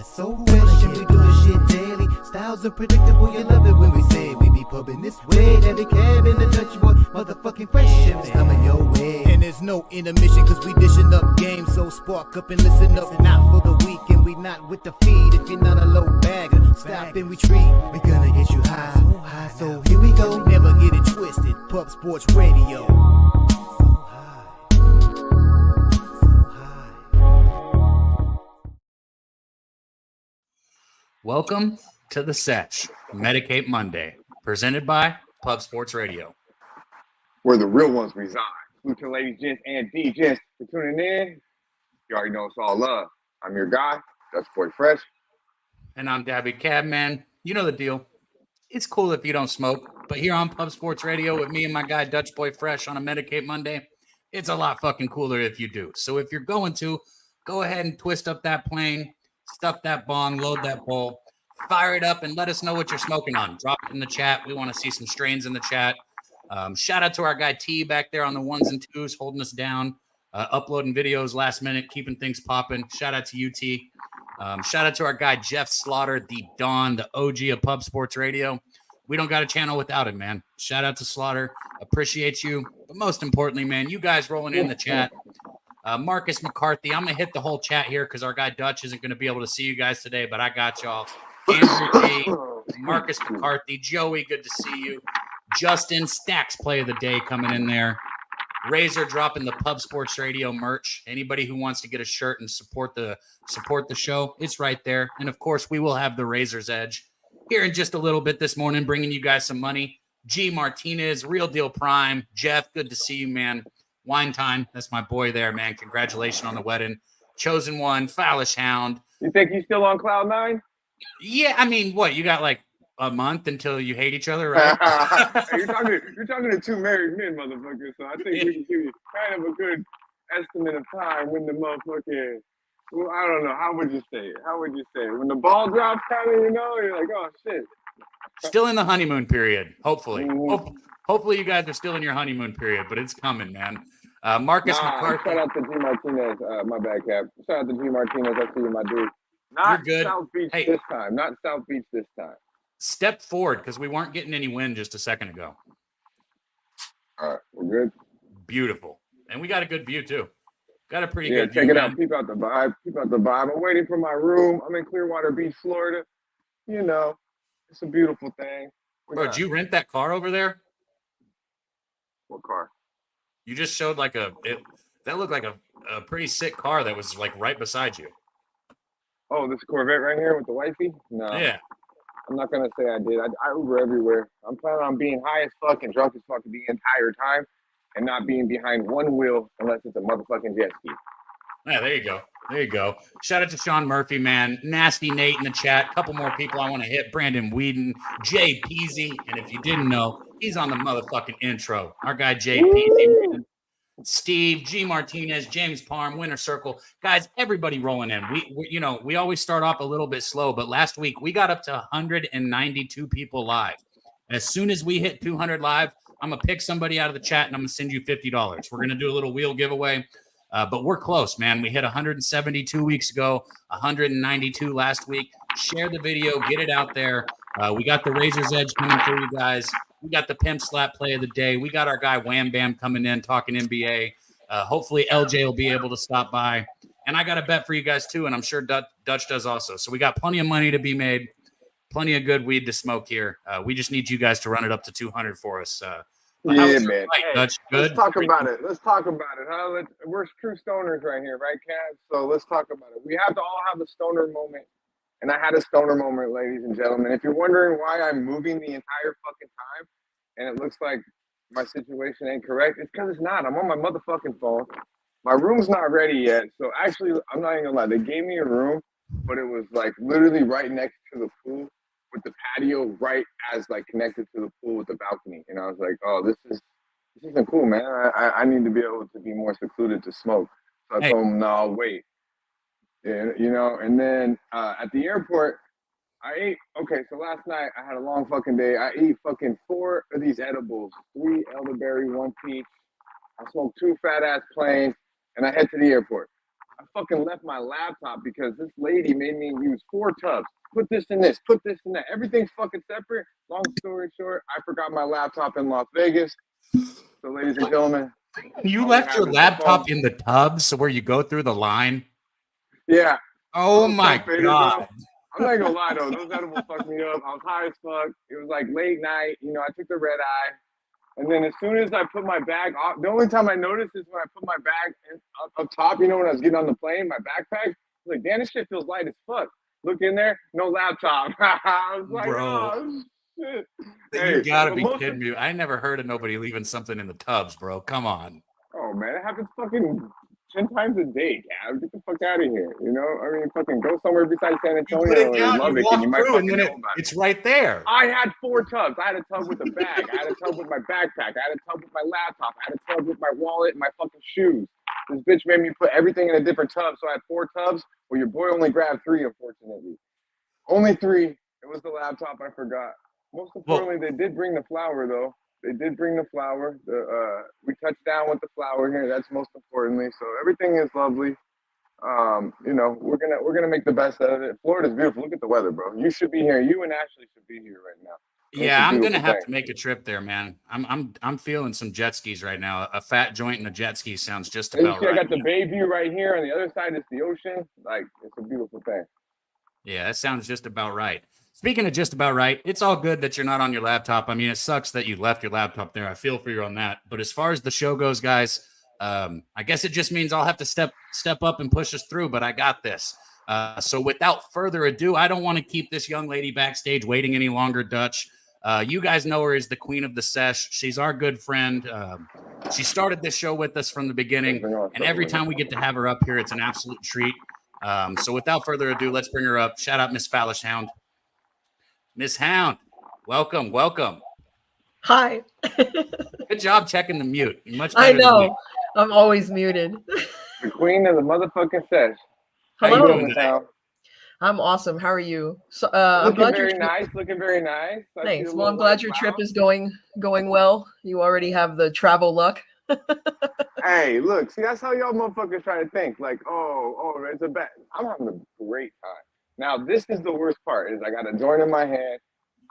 That's so fresh, and we doing shit daily. Styles unpredictable, you love it when we say we be pubbing this way. Every cab in the Dutch boy, motherfucking fresh shit is coming your way. And there's no intermission, cause we dishing up games. So spark up and listen up, not for the weak, and we not with the feed. If you're not a low bagger, stop and retreat. We gonna get you high, so here we go. Never get it twisted, Pub Sports Radio. Welcome to the Sesh, Medicate Monday, presented by Pub Sports Radio. Where the real ones reside. Salute to ladies, gents, and DJs for tuning in. You already know it's all love. I'm your guy, Dutch Boy Fresh. And I'm Daby Cabman. You know the deal. It's cool if you don't smoke, but here on Pub Sports Radio with me and my guy Dutch Boy Fresh on a Medicate Monday, it's a lot fucking cooler if you do. So if you're going to, go ahead and twist up that plane, stuff that bong, load that bowl, fire it up, and let us know what you're smoking on. Drop it in the chat. We want to see some strains in the chat. Shout out to our guy T back there on the ones and twos, holding us down, uploading videos last minute, keeping things popping. Shout out to UT. Shout out to our guy Jeff Slaughter, the Don, the OG of Pub Sports Radio. We don't got a channel without him, man. Shout out to Slaughter. Appreciate you. But most importantly, man, you guys rolling in the chat. Marcus McCarthy. I'm going to hit the whole chat here because our guy Dutch isn't going to be able to see you guys today, but I got y'all. Andrew G, Marcus McCarthy, Joey, good to see you. Justin, Stacks play of the day coming in there. Razor dropping the Pub Sports Radio merch. Anybody who wants to get a shirt and support the show, it's right there. And, of course, we will have the Razor's Edge here in just a little bit this morning, bringing you guys some money. G Martinez, Real Deal Prime. Jeff, good to see you, man. Wine Time, that's my boy there, man. Congratulations on the wedding. Chosen One, Foolish Hound. You think he's still on cloud nine? Yeah, I mean, what? You got like a month until you hate each other, right? you're talking to two married men, motherfucker. So I think we can give you kind of a good estimate of time when the motherfucker. Well, I don't know. How would you say it? When the ball drops, kind of, you're like, oh shit. Still in the honeymoon period, hopefully. Mm-hmm. Hopefully you guys are still in your honeymoon period, but it's coming, man. Marcus McCarthy. Shout out to G Martinez. My bad, Cap. Shout out to G Martinez. I see you, my dude. Not You're good. South Beach this time. Not South Beach this time. Step forward because we weren't getting any wind just a second ago. All right, we're good. Beautiful. And we got a good view, too. Got a pretty good view. Check it out. Peep out the vibe. I'm waiting for my room. I'm in Clearwater Beach, Florida. It's a beautiful thing. Bro, did you rent that car over there? What car? You just showed that looked like a pretty sick car that was like right beside you. Oh, this Corvette right here with the wifey? No. Yeah. I'm not going to say I did. I Uber everywhere. I'm planning on being high as fuck and drunk as fuck the entire time and not being behind one wheel unless it's a motherfucking jet ski. Yeah, there you go. Shout out to Sean Murphy, man. Nasty Nate in the chat. Couple more people I want to hit. Brandon Whedon, Jay Peasy. And if you didn't know, he's on the motherfucking intro. Our guy Jay Peasy. Steve, G Martinez, James Parham, Winter Circle. Guys, everybody rolling in. We always start off a little bit slow, but last week we got up to 192 people live. As soon as we hit 200 live, I'm going to pick somebody out of the chat and I'm going to send you $50. We're going to do a little wheel giveaway. But we're close, man. We hit 172 weeks ago, 192 last week. Share the video, get it out there. We got the Razor's Edge coming for you guys. We got the Pimp Slap play of the day. We got our guy Wham Bam coming in, talking NBA. Hopefully LJ will be able to stop by. And I got a bet for you guys too, and I'm sure Dutch does also. So we got plenty of money to be made, plenty of good weed to smoke here. We just need you guys to run it up to 200 for us. Yeah, man. Dutch, good? Let's talk about it. Huh? We're true stoners right here, right, Cav? So let's talk about it. We have to all have a stoner moment. And I had a stoner moment, ladies and gentlemen. If you're wondering why I'm moving the entire fucking time and it looks like my situation ain't correct, it's because it's not. I'm on my motherfucking phone. My room's not ready yet. So actually, I'm not even gonna lie. They gave me a room, but it was like literally right next to the pool with the patio right as like connected to the pool with the balcony. And I was like, oh, this isn't cool, man. I need to be able to be more secluded to smoke. So I told him, no, I'll wait. And, and then at the airport, I ate, so last night I had a long fucking day. I ate fucking 4 of these edibles, 3 elderberry, 1 peach. I smoked 2 fat ass planes and I head to the airport. I fucking left my laptop because this lady made me use 4 tubs. Put this in this, put this in that. Everything's fucking separate. Long story short, I forgot my laptop in Las Vegas. So, ladies and gentlemen, You left your laptop in the tubs where you go through the line? Yeah. Oh my God. I'm not gonna lie though, those edibles fucked me up. I was high as fuck. It was like late night, you know, I took the red eye. And then as soon as I put my bag off, the only time I noticed is when I put my bag up top, you know, when I was getting on the plane, my backpack, I was like, damn, this shit feels light as fuck. Look in there, no laptop. I was like, Bro. oh shit. You gotta be kidding me. I never heard of nobody leaving something in the tubs, bro. Come on. Oh man, it happens fucking 10 times a day, Cav. Get the fuck out of here. You know, I mean, fucking go somewhere besides San Antonio or Lubbock, and you might fucking know about it. It's right there. I had 4 tubs. I had a tub with a bag. I had a tub with my backpack. I had a tub with my laptop. I had a tub with my wallet and my fucking shoes. This bitch made me put everything in a different tub, so I had 4 tubs. Well, your boy only grabbed 3, unfortunately. Only 3. It was the laptop. I forgot. Most importantly, they did bring the flour, though. They did bring the flour. We touched down with the flour here. That's most importantly. So everything is lovely. You know, we're gonna make the best out of it. Florida's beautiful. Look at the weather, bro. You should be here. You and Ashley should be here right now. Yeah, I'm gonna have to make a trip there, man. I'm feeling some jet skis right now. A fat joint and a jet ski sounds just about right. I got the bay view right here. On the other side is the ocean. Like, it's a beautiful thing. Yeah, that sounds just about right. Speaking of just about right, it's all good that you're not on your laptop. I mean, it sucks that you left your laptop there. I feel for you on that. But as far as the show goes, guys, I guess it just means I'll have to step up and push us through, but I got this. So without further ado, I don't want to keep this young lady backstage waiting any longer, Dutch. You guys know her as the queen of the sesh. She's our good friend. She started this show with us from the beginning, and every time we get to have her up here, it's an absolute treat. So without further ado, let's bring her up. Shout out Miss Fallish Hound. Miss Hound, welcome. Hi. Good job checking the mute. Much better I know. I'm always muted. The queen of the motherfucking sesh. Hello. How you doing, Miss Hound? I'm awesome. How are you? So, looking very nice. Looking very nice. Thanks. Well, I'm glad your trip is going well. You already have the travel luck. Hey, look. See, that's how y'all motherfuckers try to think. Like, oh, it's a bet. I'm having a great time. Now, this is the worst part, is I got a joint in my hand.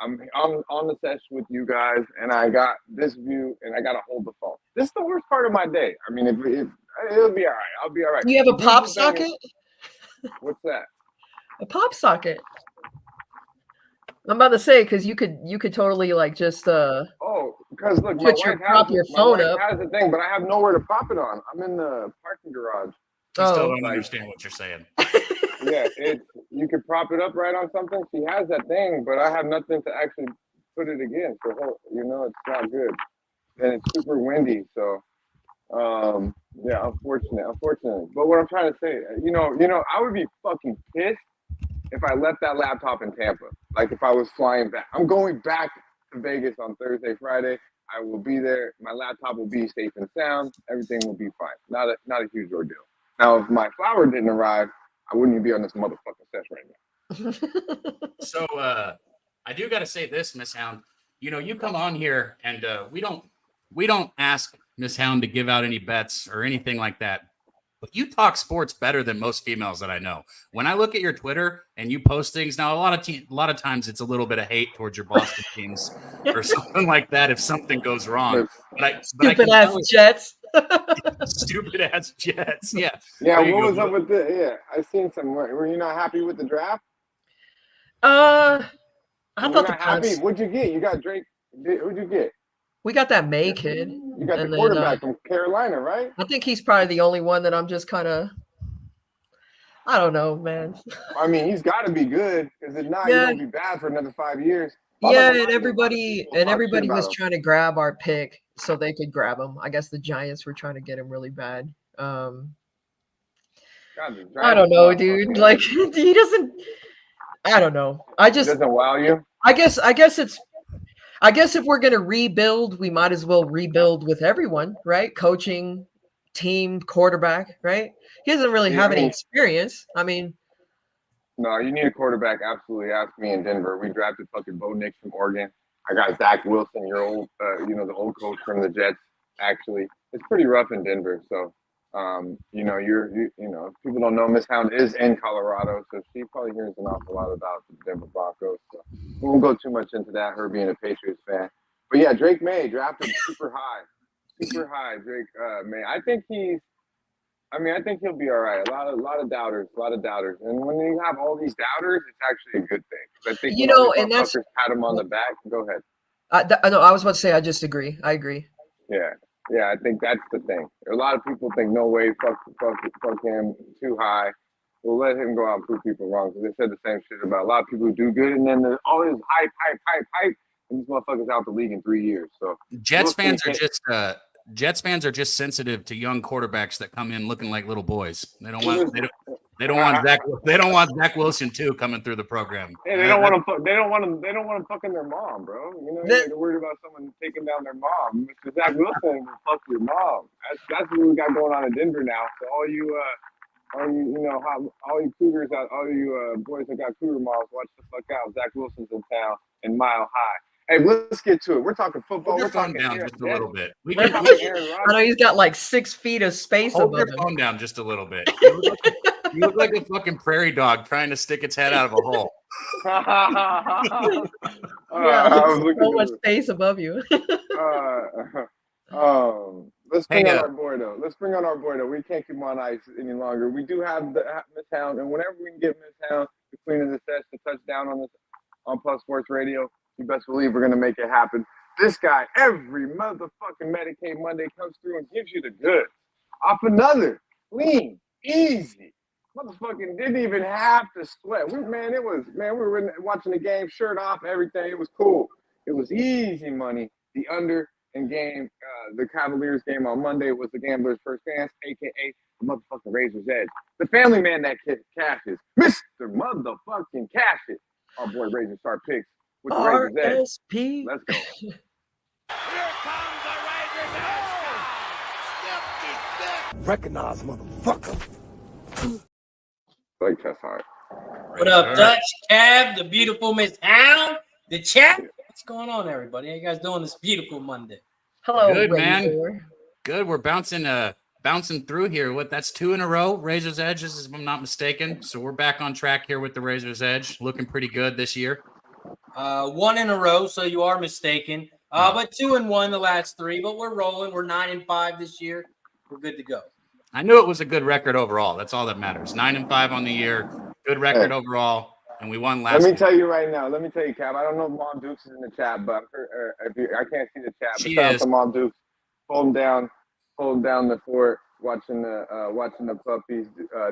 I'm on the sesh with you guys, and I got this view, and I got to hold the phone. This is the worst part of my day. I mean, it'll be all right. I'll be all right. You have a pop socket? What's that? A pop socket. I'm about to say, because you could totally, like, just because look, prop your phone up. Has the thing, but I have nowhere to prop it on. I'm in the parking garage. I still don't understand what you're saying. Yeah, you could prop it up right on something. She has that thing, but I have nothing to actually put it against. So, you know, it's not good. And it's super windy, so yeah, unfortunately. But what I'm trying to say, you know, I would be fucking pissed if I left that laptop in Tampa. Like if I was flying back. I'm going back to Vegas on Thursday, Friday. I will be there. My laptop will be safe and sound. Everything will be fine. Not a huge ordeal. Now, if my flower didn't arrive, I wouldn't even be on this motherfucking sesh right now. So I do got to say this, Miss Hound. You know, you come on here and we don't ask Miss Hound to give out any bets or anything like that. But you talk sports better than most females that I know. When I look at your Twitter and you post things, now a lot of times it's a little bit of hate towards your Boston teams or something like that if something goes wrong. Stupid ass Jets. Stupid ass Jets. Yeah. Yeah. What was up with the? Yeah, I seen some. Were you not happy with the draft? I thought the happy. What'd you get? You got Drake. Who'd you get? We got that May kid. You got the quarterback from Carolina, right? I think he's probably the only one that I'm just kind of. I don't know, man. I mean, he's got to be good because if not, he's gonna be bad for another 5 years. Yeah, and everybody was trying to grab our pick so they could grab him. I guess the Giants were trying to get him really bad. I don't know, dude. Like he doesn't. I don't know. He doesn't wow you. I guess if we're gonna rebuild, we might as well rebuild with everyone, right? Coaching, team, quarterback, right? He doesn't really have any experience. I mean. No, you need a quarterback. Absolutely. Ask me in Denver. We drafted fucking Bo Nix from Oregon. I got Zach Wilson, your old, the old coach from the Jets. Actually, it's pretty rough in Denver. So You know, if people don't know, Miss Hound is in Colorado, so she probably hears an awful lot about the Denver Broncos. So we won't go too much into that. Her being a Patriots fan, but yeah, Drake May drafted super high. Drake May. I think he'll be all right. A lot of doubters, and when you have all these doubters, it's actually a good thing. I think when all these motherfuckers pat him on the back. Go ahead. No, I was about to say I just agree. I agree. Yeah, I think that's the thing. A lot of people think, no way, fuck him, too high. We'll let him go out and prove people wrong, because they said the same shit about a lot of people who do good, and then there's all this hype, and these motherfuckers out the league in 3 years. So Jets fans are just sensitive to young quarterbacks that come in looking like little boys. They don't want Zach Wilson too coming through the program. Yeah, they don't want them fucking their mom, bro. You know, they're worried about someone taking down their mom. Mr. Zach Wilson will fuck your mom. That's what we got going on in Denver now. So all you cougars out, all you boys that got cougar moms, watch the fuck out. Zach Wilson's in town in Mile High. Hey, let's get to it. We're talking football. We're talking down just a little bit. I know he's got like 6 feet of space above him. Hold your phone down just a little bit. You look like a fucking prairie dog trying to stick its head out of a hole. So much space above you. Let's bring on our boy though. We can't keep him on ice any longer. We do have the Miss Hound, and whenever we can get Miss Hound, the queen of the Sesh, to touch down on Puff Sports Radio, you best believe we're gonna make it happen. This guy, every motherfucking Medicate Monday, comes through and gives you the goods. Off another clean, easy. Motherfucking didn't even have to sweat. We were watching the game, shirt off, everything. It was cool. It was easy money. The under and game, the Cavaliers game on Monday was the gambler's first dance, aka the motherfucking Razor's Edge. The family man that cashes, Mr. Motherfucking Cashes. Our boy Razor Star Picks with the Razor's Edge. Let's go. Here comes the Razor's Edge. Recognize, motherfucker. Like that's hard. What up, Dutch, Cab, the beautiful Miss Hound, the chat? What's going on, everybody? How you guys doing this beautiful Monday? Hello, good Razor. Man. Good. We're bouncing through here. That's 2 in a row. Razor's Edge, if I'm not mistaken. So we're back on track here with the Razor's Edge. Looking pretty good this year. 1 in a row, so you are mistaken. But 2 and 1 the last 3. But we're rolling. We're 9-5 this year. We're good to go. I knew it was a good record overall. That's all that matters. 9-5 on the year. Good record overall. And we won last. Let me tell you right now. Let me tell you, Cap. I don't know if Mom Dukes is in the chat, but I can't see the chat. She but is. To Mom Dukes, holding down the fort, watching the puppies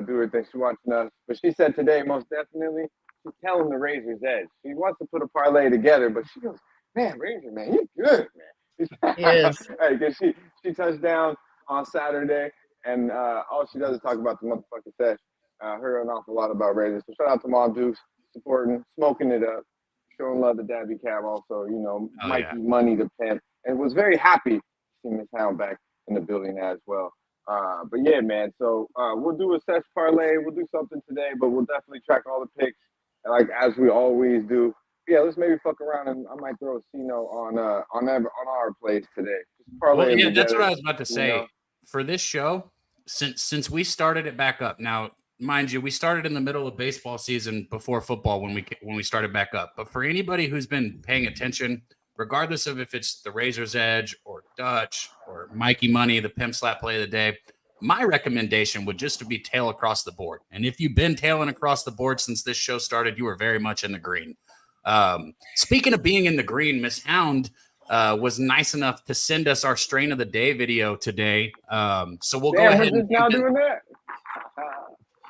do her thing. She's watching us. But she said today, most definitely, she's telling the Razor's Edge. She wants to put a parlay together, but she goes, man, Razor, man, you're good, man. Yes. Hey, because she touched down on Saturday, and all she does is talk about the motherfucking Sesh. Heard an awful lot about Razor. So shout out to Mom Dukes, supporting, smoking it up, showing love to Daby Cab also, Mikey Money the pimp, and was very happy to see Miss Hound back in the building as well. But yeah, man, so we'll do a Sesh parlay. We'll do something today, but we'll definitely track all the picks, like as we always do. Yeah, let's maybe fuck around, and I might throw a Cino on our plays today. Just parlay Well, that's what I was about to say. For this show, since we started it back up now. Mind you, we started in the middle of baseball season before football when we started back up. But for anybody who's been paying attention, regardless of if it's the Razor's Edge or Dutch or Mikey Money, the pimp slap play of the day, my recommendation would just be tail across the board. And if you've been tailing across the board since this show started, you are very much in the green. Speaking of being in the green, Miss Hound was nice enough to send us our strain of the day video today. So we'll go ahead and now doing that.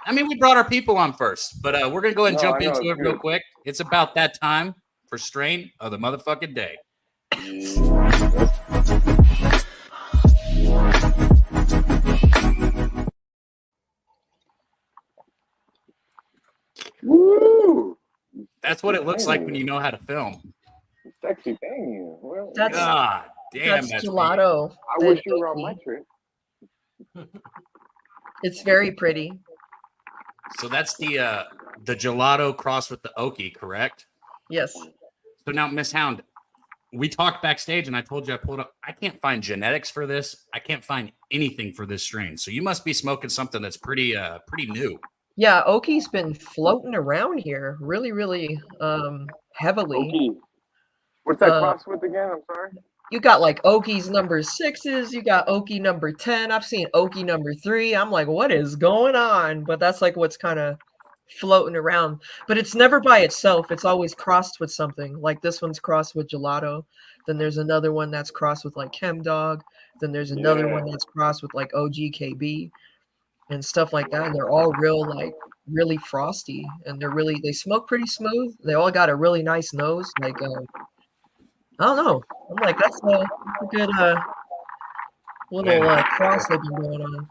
I mean, we brought our people on first, but we're going to go ahead and jump into it real quick. It's about that time for strain of the motherfucking day. Woo! That's what it looks like when you know how to film. Sexy thing. Well, God damn, that's gelato. I wish you were on my trip. It's very pretty. So that's the gelato crossed with the okie, correct? Yes. So now, Miss Hound, we talked backstage, and I told you I pulled up. I can't find genetics for this. I can't find anything for this strain. So you must be smoking something that's pretty new. Yeah, Oki's been floating around here really, really heavily. Okay. What's that Uh, cross with again? I'm sorry. You got like Oki's number 6s, you got Oki number 10. I've seen Oki number 3. I'm like, what is going on? But that's like what's kind of floating around. But it's never by itself. It's always crossed with something. Like this one's crossed with gelato. Then there's another one that's crossed with like Chem Dog. Then there's another one that's crossed with like OGKB and stuff like that. And they're all real, like really frosty. And they smoke pretty smooth. They all got a really nice nose. Like, I don't know. I'm like, that's a good little cross they've been going on.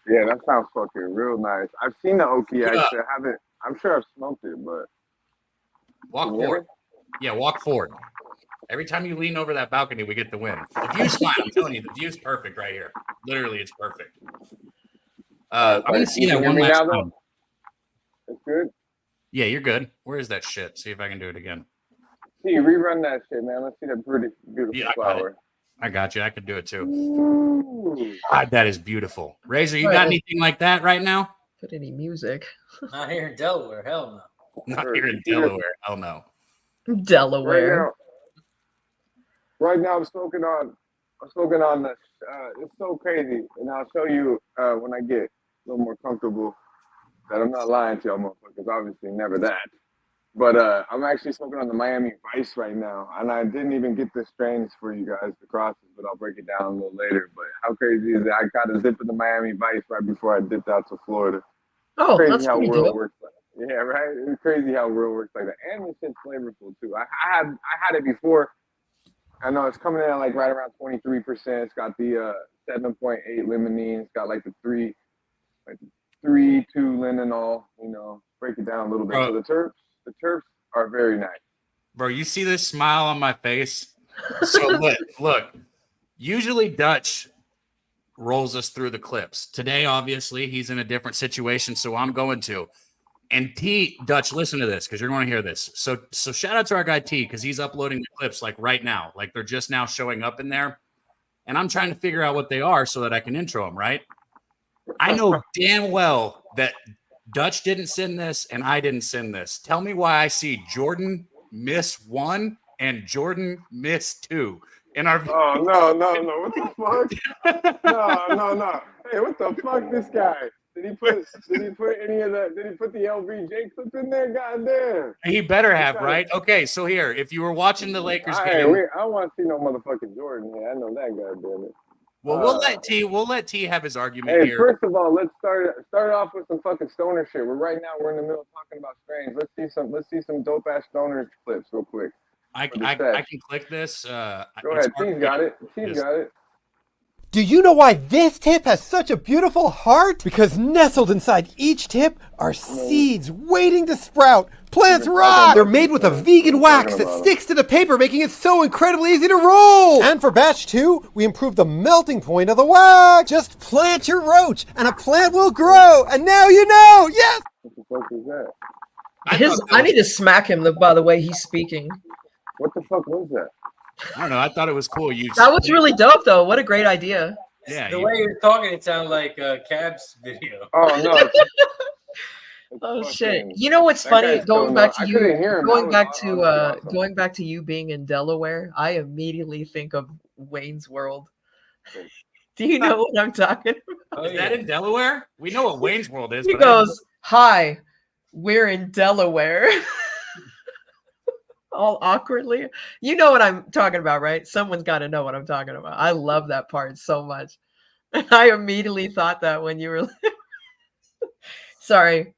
Yeah, that sounds fucking real nice. I've seen the Oki actually. I haven't. I'm sure I've smoked it, but Walk forward. Yeah, walk forward. Every time you lean over that balcony, we get the win. The view's fine. I'm telling you, the view's perfect right here. Literally, it's perfect. I'm gonna see that one last time. It's good. Yeah, you're good. Where is that shit? See if I can do it again. See, rerun that shit, man. Let's see that pretty beautiful flower. I got you. I could do it too. Ooh. God, that is beautiful. Razor, you got anything like that right now? Put any music? Not here in Delaware. Hell no. Not here in Delaware. Hell no. Delaware. Right now I'm smoking on this. It's so crazy, and I'll show you when I get a little more comfortable that I'm not lying to y'all motherfuckers. Obviously, never that. But I'm actually smoking on the Miami Vice right now, and I didn't even get the strains for you guys, the crosses, but I'll break it down a little later. But how crazy is it? I got a zip of the Miami Vice right before I dipped out to Florida. Oh, Crazy that's how pretty world dope. works like. Yeah, right. It's crazy how world works like that, and the shit's flavorful too. I had it before. I know it's coming in at like right around 23%. It's got the 7.8 limonene. It's got like the 3.2 linalool. You know, break it down a little bit. So the terps are very nice. Bro, you see this smile on my face? So look. Usually Dutch rolls us through the clips. Today, obviously, he's in a different situation, so I'm going to. And T, Dutch, listen to this because you're going to hear this. So shout out to our guy T because he's uploading the clips like right now. Like they're just now showing up in there. And I'm trying to figure out what they are so that I can intro them, right? I know damn well that Dutch didn't send this and I didn't send this. Tell me why I see Jordan miss 1 and Jordan miss 2 in our video. Oh, no. What the fuck? No. Hey, what the fuck, this guy? Did he put any of that? Did he put the LBJ clip in there? Goddamn. He better have, right? Okay, so here, if you were watching the Lakers game. I don't want to see no motherfucking Jordan. Yeah, I know that, goddamn it. Well, we'll let T have his argument here. First of all, let's start off with some fucking stoner shit. We're in the middle of talking about strains. Let's see some dope ass stoner clips real quick. I can click this. Go ahead. T's got it. Do you know why this tip has such a beautiful heart? Because nestled inside each tip are seeds waiting to sprout. Plants rot! They're made with a vegan wax that sticks to the paper, making it so incredibly easy to roll! And for batch 2, we improved the melting point of the wax! Just plant your roach, and a plant will grow! And now you know! Yes! What the fuck is that? I need to smack him by the way he's speaking. What the fuck was that? I don't know. I thought it was cool. That was really dope, though. What a great idea. Yeah. The way you're talking, it sounded like Cab's video. Oh, no. Oh shit! You know what's funny? Going back to you being in Delaware, I immediately think of Wayne's World. Do you know what I'm talking about? Is that in Delaware? We know what Wayne's World is. He goes, "Hi, we're in Delaware." All awkwardly. You know what I'm talking about, right? Someone's got to know what I'm talking about. I love that part so much. And I immediately thought that when you were sorry.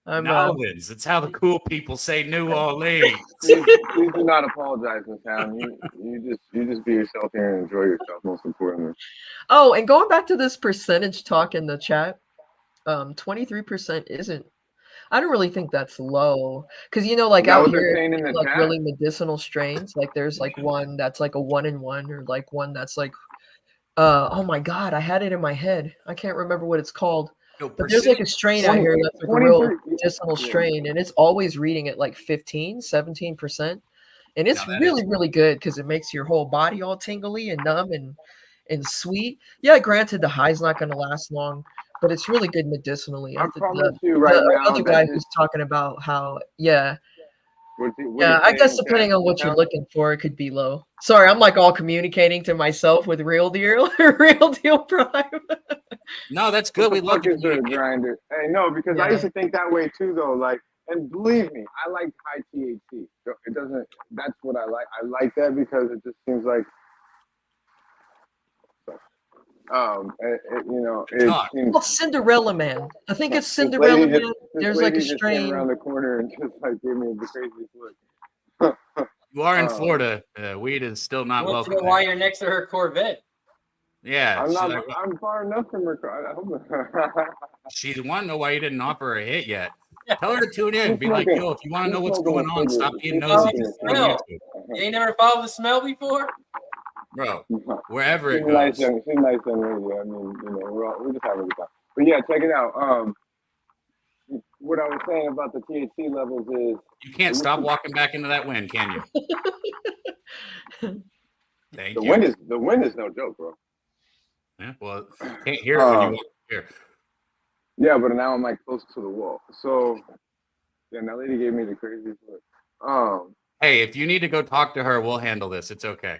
New Orleans. It's how the cool people say New Orleans. Please do not apologize, Miss Town. You just be yourself here and enjoy yourself, most importantly. Oh, and going back to this percentage talk in the chat, 23% isn't. I don't really think that's low because like out here, like chat? Really medicinal strains. Like there's like one that's like a 1-in-1, or like one that's like, oh my god, I had it in my head. I can't remember what it's called. But there's like a strain out here that's like a real medicinal strain, and it's always reading at like 15, 17%. And it's No, really, really good because it makes your whole body all tingly and numb and sweet. Yeah, granted, the high's not going to last long, but it's really good medicinally. I promise you right The now other that guy this, who's talking about how, yeah, what yeah, he's I guess saying, depending on what you're Cal, looking for, it could be low. Sorry, I'm like all communicating to myself with real deal, real deal prime. No, that's what good. the We love fuck to is a communicate. grinder? Hey, no, because I Yeah. used to think that way too, though. Like, and believe me, I like high THC. It doesn't. That's what I like. I like that because it just seems like, you know, it Talk. seems. Well, Cinderella Man. I think it's This Cinderella lady Man. just, this There's like a lady just came strain. around the corner and just like gave me the craziest look. You are in Florida. Weed is still I not want welcome. to know there. why you're next to her Corvette. Yeah, I'm she's not. like, I'm far enough from her. I hope. she want to know why you didn't offer her a hit yet. Tell her to tune in. She's Be like, smoking- yo, if you want to she's know what's smoking a going on, cigarette. stop being She's nosy. smoking Just a go to cigarette. YouTube. You ain't never followed the smell before? Bro, wherever it She's nice goes. young. She's nice young lady. I mean, you know, we're just having a good time. But yeah, check it out. What I was saying about the THC levels is You can't stop walking back into that wind, can you? Thank the you. wind is no joke, bro. Yeah, well, can't hear it when you walk here. Yeah, but now I'm like close to the wall. So then that lady gave me the craziest look. Hey, if you need to go talk to her, we'll handle this. It's okay.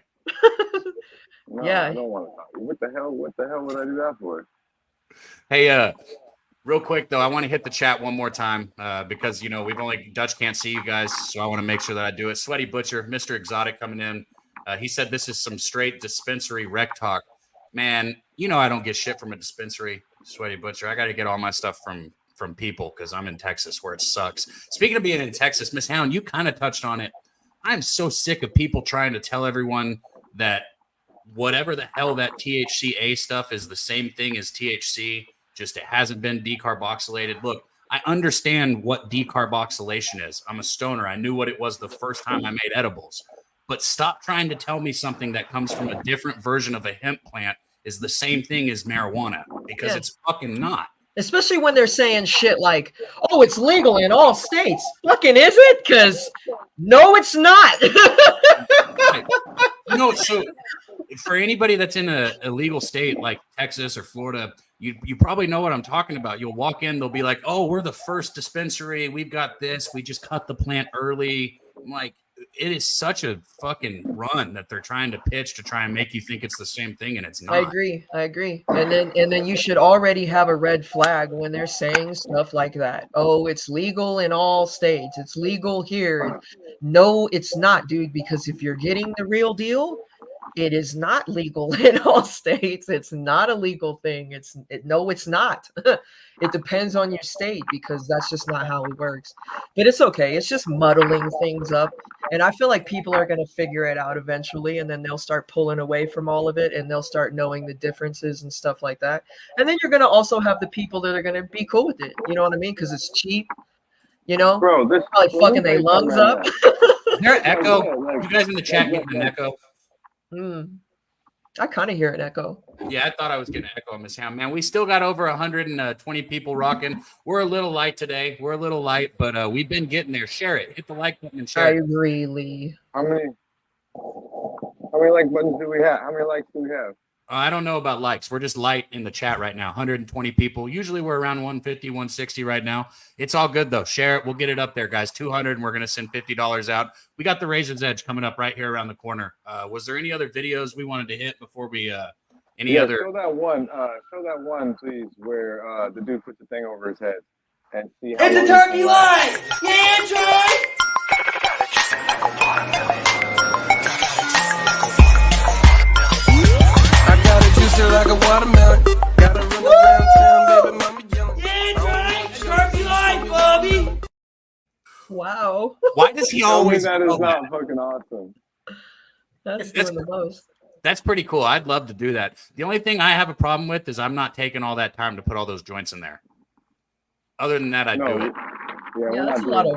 No, Yeah. I don't want to talk. What the hell would I do that for? Hey, real quick though, I want to hit the chat one more time because you know Dutch can't see you guys, so I want to make sure that I do it. Sweaty Butcher, Mr. Exotic coming in. He said this is some straight dispensary rec talk. Man, you know I don't get shit from a dispensary, Sweaty Butcher. I got to get all my stuff from people because I'm in Texas where it sucks. Speaking of being in Texas, Miss Hound, you kind of touched on it. I'm so sick of people trying to tell everyone that whatever the hell that THCA stuff is the same thing as THC, just it hasn't been decarboxylated. Look, I understand what decarboxylation is. I'm a stoner. I knew what it was the first time I made edibles. But stop trying to tell me something that comes from a different version of a hemp plant is the same thing as marijuana because it's fucking not. Especially when they're saying shit like, oh, it's legal in all states. Fucking is it? Because no, it's not. No, so for anybody that's in a illegal state like Texas or Florida, you probably know what I'm talking about. You'll walk in, they'll be like, oh, we're the first dispensary. We've got this. We just cut the plant early. I'm like, it is such a fucking run that they're trying to pitch to try and make you think it's the same thing, and it's not. I agree. And then you should already have a red flag when they're saying stuff like that. Oh, it's legal in all states. It's legal here. No, it's not, dude, because if you're getting the real deal, it is not legal in all states. It's not a legal thing. No, it's not. It depends on your state because that's just not how it works. But it's okay. It's just muddling things up. And I feel like people are going to figure it out eventually, and then they'll start pulling away from all of it, and they'll start knowing the differences and stuff like that. And then you're going to also have the people that are going to be cool with it. You know what I mean? Because it's cheap. You know, Bro, this probably fucking their lungs up. Is there an echo? You guys in the chat getting an echo? I kind of hear an echo. Yeah, I thought I was getting an echo on Miss Hound. Man, we still got over 120 people rocking. We're a little light today. We're a little light, but we've been getting there. Share it. Hit the like button and share I it. agree, Lee. How many like buttons do we have? How many likes do we have? I don't know about likes. We're just light in the chat right now. 120 people. Usually we're around 150, 160 right now. It's all good, though. Share it. We'll get it up there, guys. 200, and we're going to send $50 out. We got the Razor's Edge coming up right here around the corner. Was there any other videos we wanted to hit before we any other? Show that one, please, where the dude puts the thing over his head and see how It's a turkey line! Yeah, Troy! I got a juicer like a watermelon. Got a run around town, baby mama yelling. Yeah, Troy! Turkey line, Bobby! Wow. Why does he Tell me always? that is not fucking awesome. That's doing the most. That's pretty cool. I'd love to do that. The only thing I have a problem with is I'm not taking all that time to put all those joints in there. Other than that, I'd do it. Yeah, that's a lot of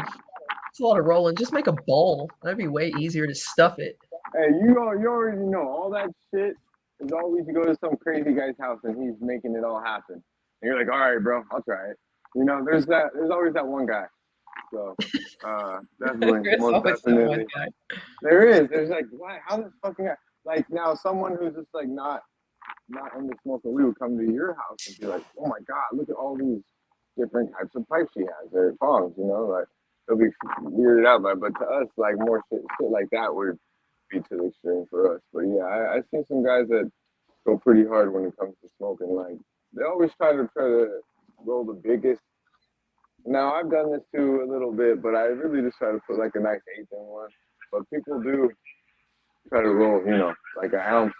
rolling. Just make a bowl. That'd be way easier to stuff it. Hey, you already know all that shit is always you go to some crazy guy's house and he's making it all happen. And you're like, all right, bro, I'll try it. You know, there's always that one guy. So definitely, There's most always that one definitely. guy. There is. There's like, why? How the fucking like now? Someone who's just like not into smoking weed would come to your house and be like, "Oh my god, look at all these different types of pipes she has, or bongs." You know, like they'll be weirded out by. But to us, like more shit like that would be to the extreme for us. But yeah, I see some guys that go pretty hard when it comes to smoking. Like they always try to roll the biggest. Now I've done this too a little bit, but I really just try to put like a nice 8th in one. But people do try to roll, you know, like an ounce,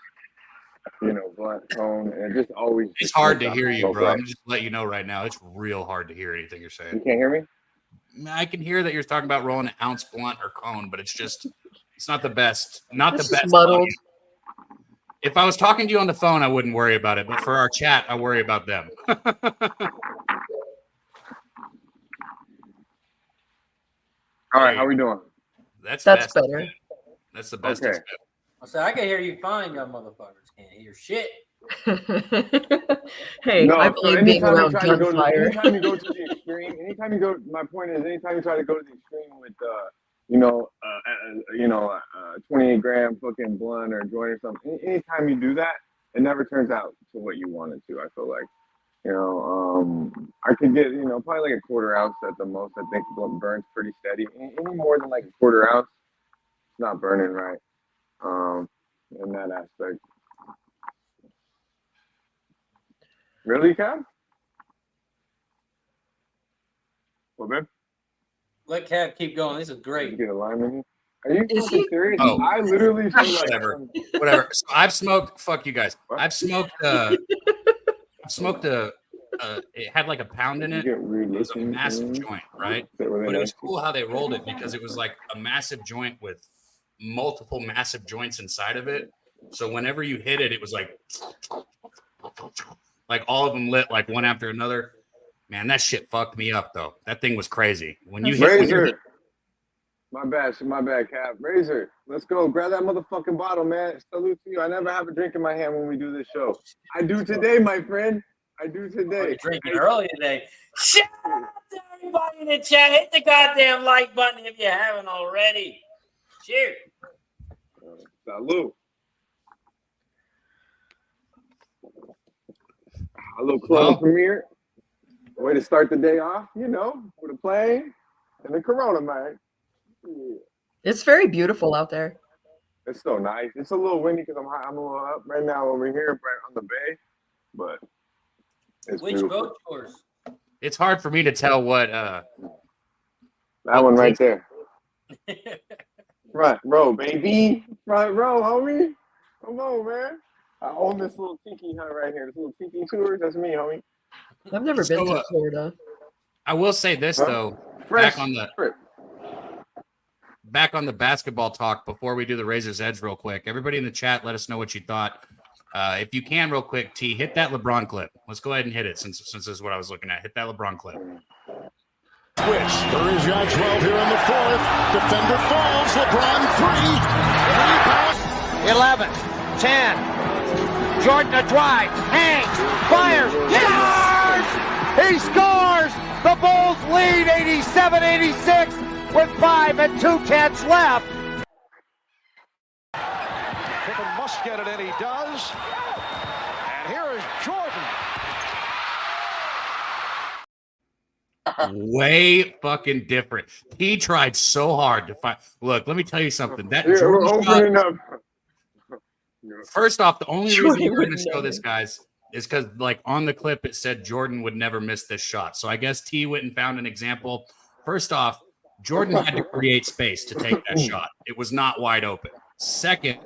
you know, blunt tone, and it just always. It's hard to hear you, bro. I'm just letting you know right now. It's real hard to hear anything you're saying. You can't hear me? I can hear that you're talking about rolling an ounce blunt or cone, but it's not the best. Not the best. Muddled. If I was talking to you on the phone, I wouldn't worry about it. But for our chat, I worry about them. All right, how we doing? That's better. That's the best. Okay. I can hear you fine, y'all motherfuckers can't hear shit. Hey, No, I believe being around gunfire. Anytime you go to the extreme, my point is, anytime you try to go to the extreme with, you know, 28 gram fucking blunt or joint or something, anytime you do that, it never turns out to what you want it to. I feel like, you know, I could get, you know, probably like a 1/4 ounce at the most. I think blunt burns pretty steady. Any more than like a 1/4 ounce, it's not burning right. In that aspect. Really, Cam? What, man? Let Cav keep going. This is Did great. you get a lime in here? Are you Is fucking he? serious? Oh. I literally feel like Whatever. So I've smoked. Fuck you guys. What? I've smoked. It had like a pound in it. It was a massive joint, right? But it was cool how they rolled it because it was like a massive joint with multiple massive joints inside of it. So whenever you hit it, it was like all of them lit like one after another. Man, that shit fucked me up though. That thing was crazy. When you hit Razor. My bad, Cap. Razor, let's go. Grab that motherfucking bottle, man. Salute to you. I never have a drink in my hand when we do this show. I do today, my friend. I do today. You're drinking early today. Shout out to everybody in the chat. Hit the goddamn like button if you haven't already. Cheers. Salute. A little club premiere. Way to start the day off, you know, with a plane and the Corona, man. Yeah. It's very beautiful out there. It's so nice. It's a little windy because I'm a little up right now over here on the bay, but it's Which beautiful. boat yours? It's hard for me to tell what. That one right there. Front row, baby. Front row, homie. Come on, man. I own this little tiki hut right here. This little tiki tour. That's me, homie. I've never been to Florida. I will say this though. Fresh. Back on the basketball talk before we do the Razor's Edge real quick. Everybody in the chat, let us know what you thought. If you can, real quick, T, hit that LeBron clip. Let's go ahead and hit it since this is what I was looking at. Hit that LeBron clip. Switch. There is your 12 here in the fourth. Defender falls. LeBron 3. 11, 10. Jordan to drive. Hangs. Fires. Yes! He scores! The Bulls lead 87-86 with 5 2/10 left. Pippen must get it, and he does. And here is Jordan. Way fucking different. He tried so hard to find. Look, let me tell you something. That Yeah, we're Jordan opening shot, up. first off, the only reason Jordan you couldn't would show never. this, guys, is because like on the clip it said Jordan would never miss this shot. So I guess T went and found an example. First off, Jordan had to create space to take that shot. It was not wide open. Second,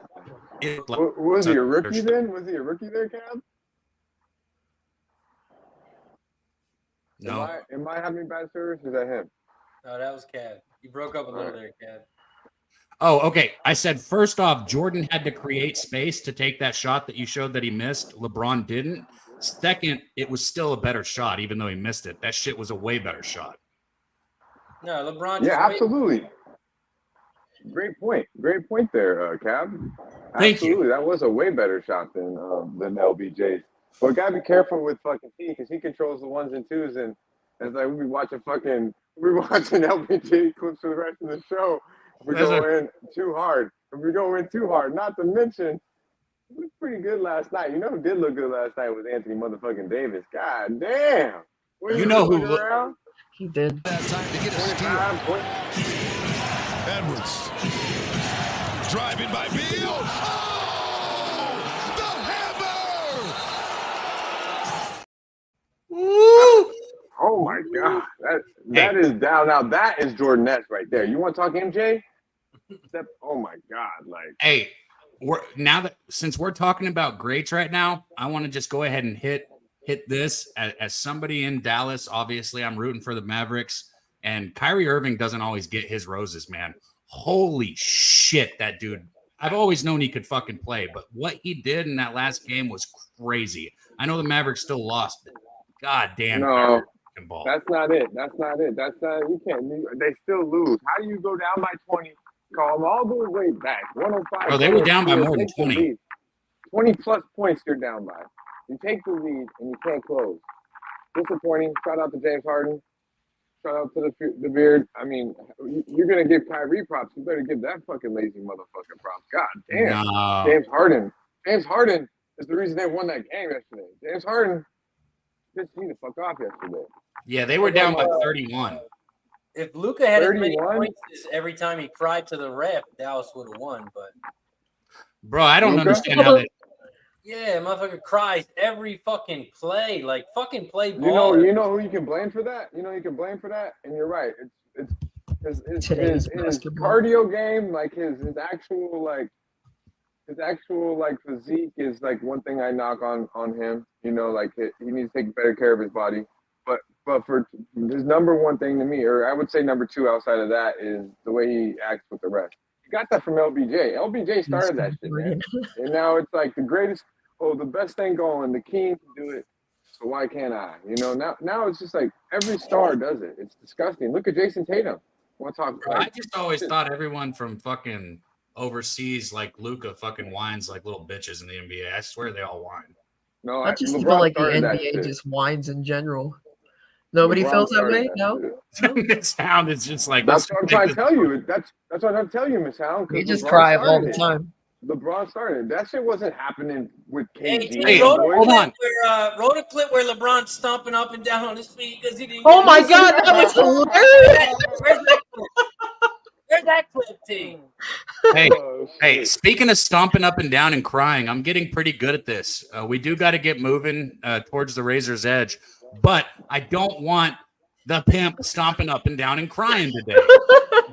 Was he a rookie then? Was he a rookie there, Cam? No. Am I having bad service? Or is that him? No, that was Cav. You broke up a little there, Cav. Oh, okay. I said first off, Jordan had to create space to take that shot that you showed that he missed. LeBron didn't. Second, it was still a better shot, even though he missed it. That shit was a way better shot. No, LeBron. Yeah, absolutely. Great point. Great point there, Cab. Thank Absolutely. That was a way better shot than LBJ's. But gotta be careful with fucking T because he controls the 1s and 2s, and it's like we be watching fucking we're watching LBJ clips for the rest of the show. We go in too hard. If we go in too hard, not to mention, he looked pretty good last night. You know who did look good last night was Anthony motherfucking Davis. God damn. You know who around? He did. That time to get a steal. Edwards. Driving by Beal. Oh! The hammer! Woo! Oh my God. That is down. Now that is Jordan Ness right there. You want to talk MJ? Oh my God. Like, hey, since we're talking about greats right now, I want to just go ahead and hit this as somebody in Dallas. Obviously, I'm rooting for the Mavericks, and Kyrie Irving doesn't always get his roses, man. Holy shit, that dude. I've always known he could fucking play, but what he did in that last game was crazy. I know the Mavericks still lost, but god damn. No, that's not it. You can't. They still lose. How do you go down by 20, call them all the way back? 105. Oh, they were down by more than 20. 20 plus points you're down by. You take the lead and you can't close. Disappointing. Shout out to James Harden. Shout out to the beard. I mean, you're gonna give Kyrie props. You better give that fucking lazy motherfucker props. God damn. No. James Harden is the reason they won that game yesterday. James Harden pissed me the fuck off yesterday. Yeah, they were down by 31. If Luka had as many points as every time he cried to the ref, Dallas would have won. But bro, I don't understand how that. Yeah, motherfucker cries every fucking play. Like, fucking play ball. You know who you can blame for that? You can blame for that? And you're right. It's his cardio game, like his actual physique is like one thing I knock on him. He needs to take better care of his body. But for his number one thing to me, or I would say number two outside of that, is the way he acts with the refs. Got that from LBJ. LBJ started that shit, man. And now it's like the best thing going. The king can do it, so why can't I? Now it's just like every star does it. It's disgusting. Look at Jason Tatum. I just always thought everyone from fucking overseas, like Luka, fucking whines like little bitches in the NBA. I swear they all whine. No, I just feel like the NBA just whines in general. Nobody feels that way? No? HTOWN is just like... That's what I'm trying to tell you. That's what I'm trying to tell you, Miss HTOWN. You just cry all the time. LeBron started. That shit wasn't happening with KD. Hey, hold on. Wrote a clip where LeBron's stomping up and down on his feet because he didn't... Oh, my God. That was hilarious. Where's that clip, team? Hey, speaking of stomping up and down and crying, I'm getting pretty good at this. We do got to get moving towards the razor's edge. But I don't want the pimp stomping up and down and crying today.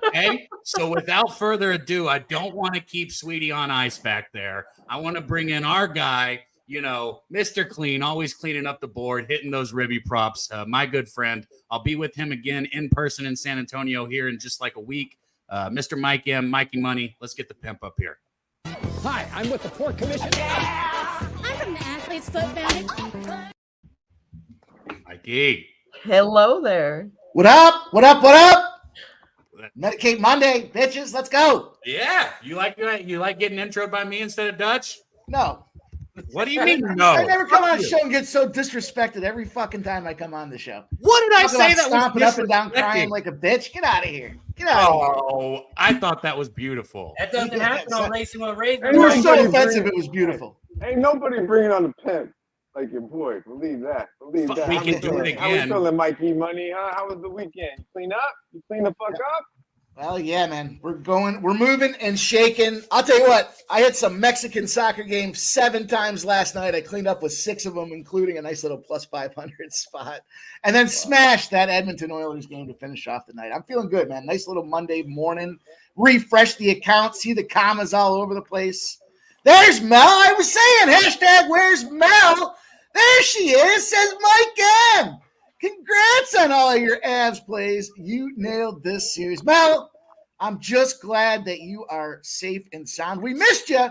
Okay? So without further ado, I don't want to keep Sweetie on ice back there. I want to bring in our guy, Mr. Clean, always cleaning up the board, hitting those ribby props. My good friend. I'll be with him again in person in San Antonio here in just like a week. Mr. Mikey Money, let's get the pimp up here. Hi, I'm with the Port Commission. I'm from the Athlete's Foot Foundation. Mikey. Hello there. What up? What up? Medicate Monday, bitches. Let's go. Yeah. You like getting introed by me instead of Dutch? No. What do you mean no? I never come on the show and get so disrespected every fucking time I come on the show. What did I say that was stomping up and down crying like a bitch? Get out of here. Get out of here. Oh, I thought that was beautiful. That doesn't happen on Racing with Razor. You were so offensive it was beautiful. Ain't nobody bringing on the pimp like your boy. Believe that. We can do it again. How we feeling, Mikey Money? How was the weekend? You clean up? You clean the fuck up? Well, yeah, man. We're moving and shaking. I'll tell you what, I hit some Mexican soccer games 7 times last night. I cleaned up with 6 of them, including a nice little plus 500 spot. And then smashed that Edmonton Oilers game to finish off the night. I'm feeling good, man. Nice little Monday morning. Refresh the account, see the commas all over the place. There's Mel. I was saying, #where's Mel? There she is, says Mike M. Congrats on all of your abs plays. You nailed this series. Mel, I'm just glad that you are safe and sound. We missed you,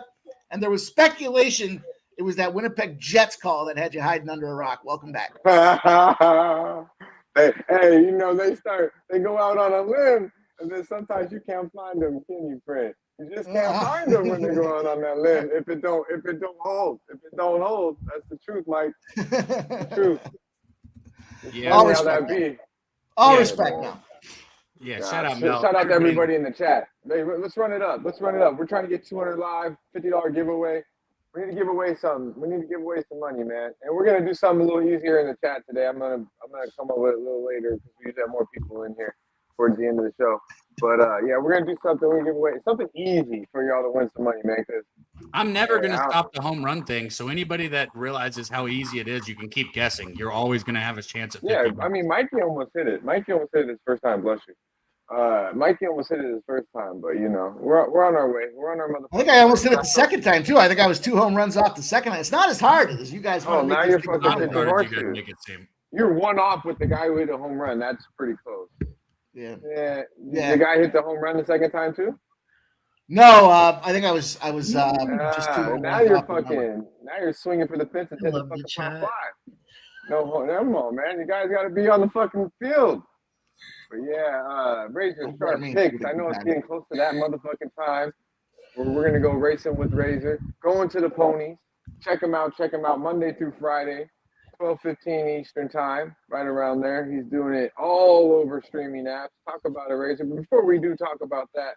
and there was speculation it was that Winnipeg Jets call that had you hiding under a rock. Welcome back. Hey, they go out on a limb, and then sometimes you can't find them, can you, Fred? You just can't find them when they go out on that limb. If it don't hold. If it don't hold, that's the truth, Mike. The truth. Yeah, all respect. All respect now. Yeah, shout out to everybody in the chat. Hey, let's run it up. We're trying to get 200 live, $50 giveaway. We need to give away some. We need to give away some money, man. And we're gonna do something a little easier in the chat today. I'm gonna come up with it a little later because we usually have more people in here towards the end of the show. But yeah, we're gonna do something. We're gonna give away something easy for y'all to win some money, man. Because I'm never gonna stop the home run thing. So anybody that realizes how easy it is, you can keep guessing. You're always gonna have a chance at 50 yeah, bucks. I mean, Mikey almost hit it. His first time. Bless you. Mikey almost hit it his first time, but you know, we're on our way. We're on our motherfucker. I think I almost hit it the second time too. I think I was 2 home runs off the second time. It's not as hard as you guys want to make. Now you're fucking Not as hard as you guys make it seem. You're one off with the guy who hit a home run. That's pretty close. Yeah. The guy hit the home run the second time too. No, I think I was just 2 home now runs you're off now you're swinging for the fence and hit the fucking front fly. No, come on, man. You guys got to be on the fucking field. But yeah, Razor sharp picks. I know it's getting close to that motherfucking time. We're gonna go racing with Razor. Going to the ponies. Check him out. Monday through Friday, 12:15 Eastern time, right around there. He's doing it all over streaming apps. Talk about a Razor. But before we do talk about that,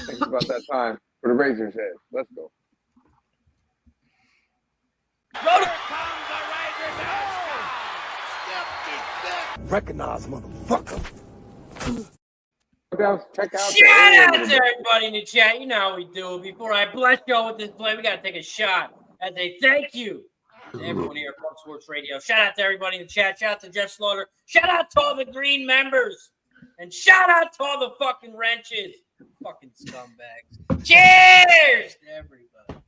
think about that time for the Razor's head. Let's go. Recognize, motherfucker. Check out. Shout out to everybody in the chat. You know how we do. Before I bless y'all with this play, we got to take a shot as a thank you to everyone here at Pub Sports Radio. Shout out to everybody in the chat. Shout out to Jeff Slaughter. Shout out to all the green members. And shout out to all the fucking wrenches. Fucking scumbags. Cheers to everybody.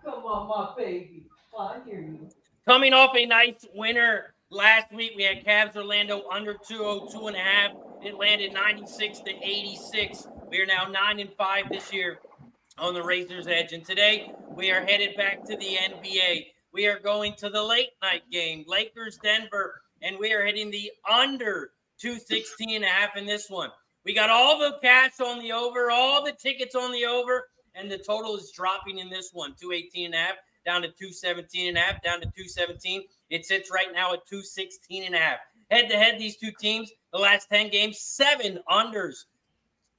Come on, my baby. I hear you. Coming off a nice winner last week, we had Cavs Orlando under 202.5. It landed 96-86. We are now 9-5 this year on the Razor's Edge. And today we are headed back to the NBA. We are going to the late night game, Lakers Denver, and we are hitting the under 216.5 in this one. We got all the cash on the over, all the tickets on the over, and the total is dropping in this one, 218.5. Down to 217.5, down to 217. It sits right now at 216.5. Head-to-head, these two teams, the last 10 games, 7 unders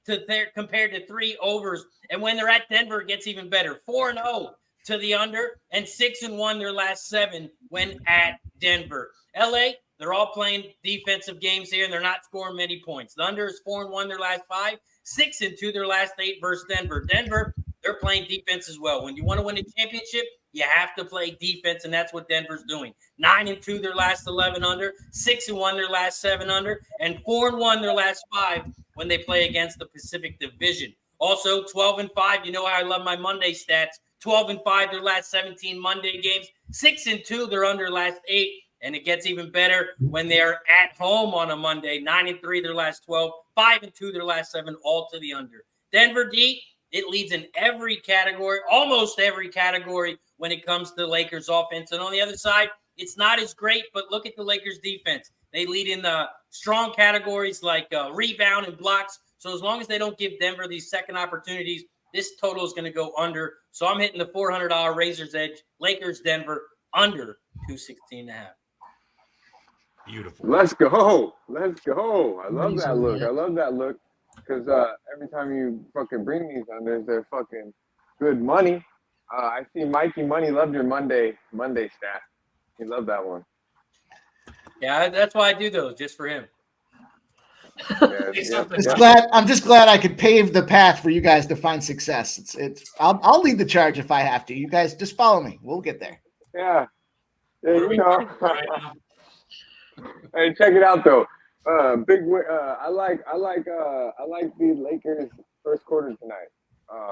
compared to 3 overs. And when they're at Denver, it gets even better. 4-0 to the under and 6-1 their last 7 when at Denver. LA, they're all playing defensive games here, and they're not scoring many points. The under is 4-1 their last 5, 6-2 their last 8 versus Denver. Denver, they're playing defense as well. When you want to win a championship, you have to play defense, and that's what Denver's doing. 9-2 their last 11 under, 6-1 their last 7 under, and 4-1 their last 5 when they play against the Pacific Division. Also, 12-5. You know how I love my Monday stats. 12-5 their last 17 Monday games, 6-2 their under last 8, and it gets even better when they're at home on a Monday. 9-3 their last 12, 5-2 their last 7, all to the under. Denver D, it leads in every category, almost every category when it comes to the Lakers offense. And on the other side, it's not as great, but look at the Lakers defense. They lead in the strong categories like rebound and blocks. So as long as they don't give Denver these second opportunities, this total is going to go under. So I'm hitting the $400 Razor's Edge. Lakers, Denver, under 216.5. Beautiful. Let's go. I love that look. Because every time you fucking bring these unders, they're fucking good money. I see Mikey Money loved your Monday stat. He loved that one. Yeah, that's why I do those, just for him. I'm just glad I could pave the path for you guys to find success. I'll lead the charge if I have to. You guys just follow me. We'll get there. Yeah, you know. Hey, check it out though. Big win. I like the Lakers first quarter tonight.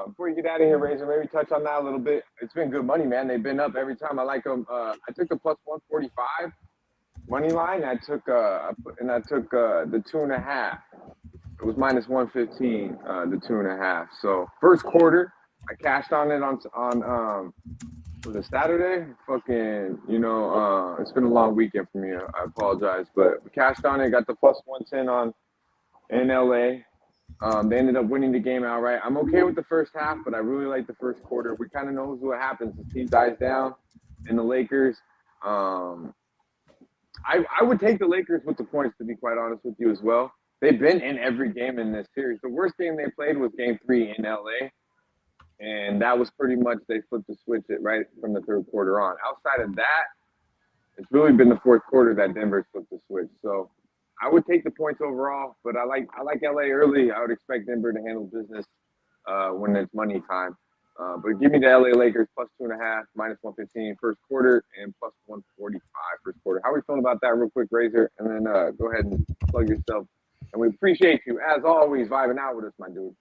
Before you get out of here, Razor, maybe touch on that a little bit. It's been good money, man. They've been up every time. I like them. I took the plus 145 money line. I took the 2.5. It was minus 115. The 2.5. So first quarter, I cashed on it on was it Saturday? Fucking, it's been a long weekend for me. I apologize, but we cashed on it. Got the plus 110 in LA. They ended up winning the game outright. I'm okay with the first half, but I really like the first quarter. We kind of know what happens. The team dies down in the Lakers. I would take the Lakers with the points, to be quite honest with you as well. They've been in every game in this series. The worst game they played was Game 3 in LA, and that was pretty much they flipped the switch it right from the third quarter on. Outside of that, it's really been the fourth quarter that Denver's flipped the switch. So I would take the points overall, but I like LA early. I would expect Denver to handle business when it's money time. But give me the LA Lakers plus 2.5, minus 115 first quarter, and plus 145 first quarter. How are we feeling about that real quick, Razor? And then go ahead and plug yourself. And we appreciate you, as always, vibing out with us, my dude.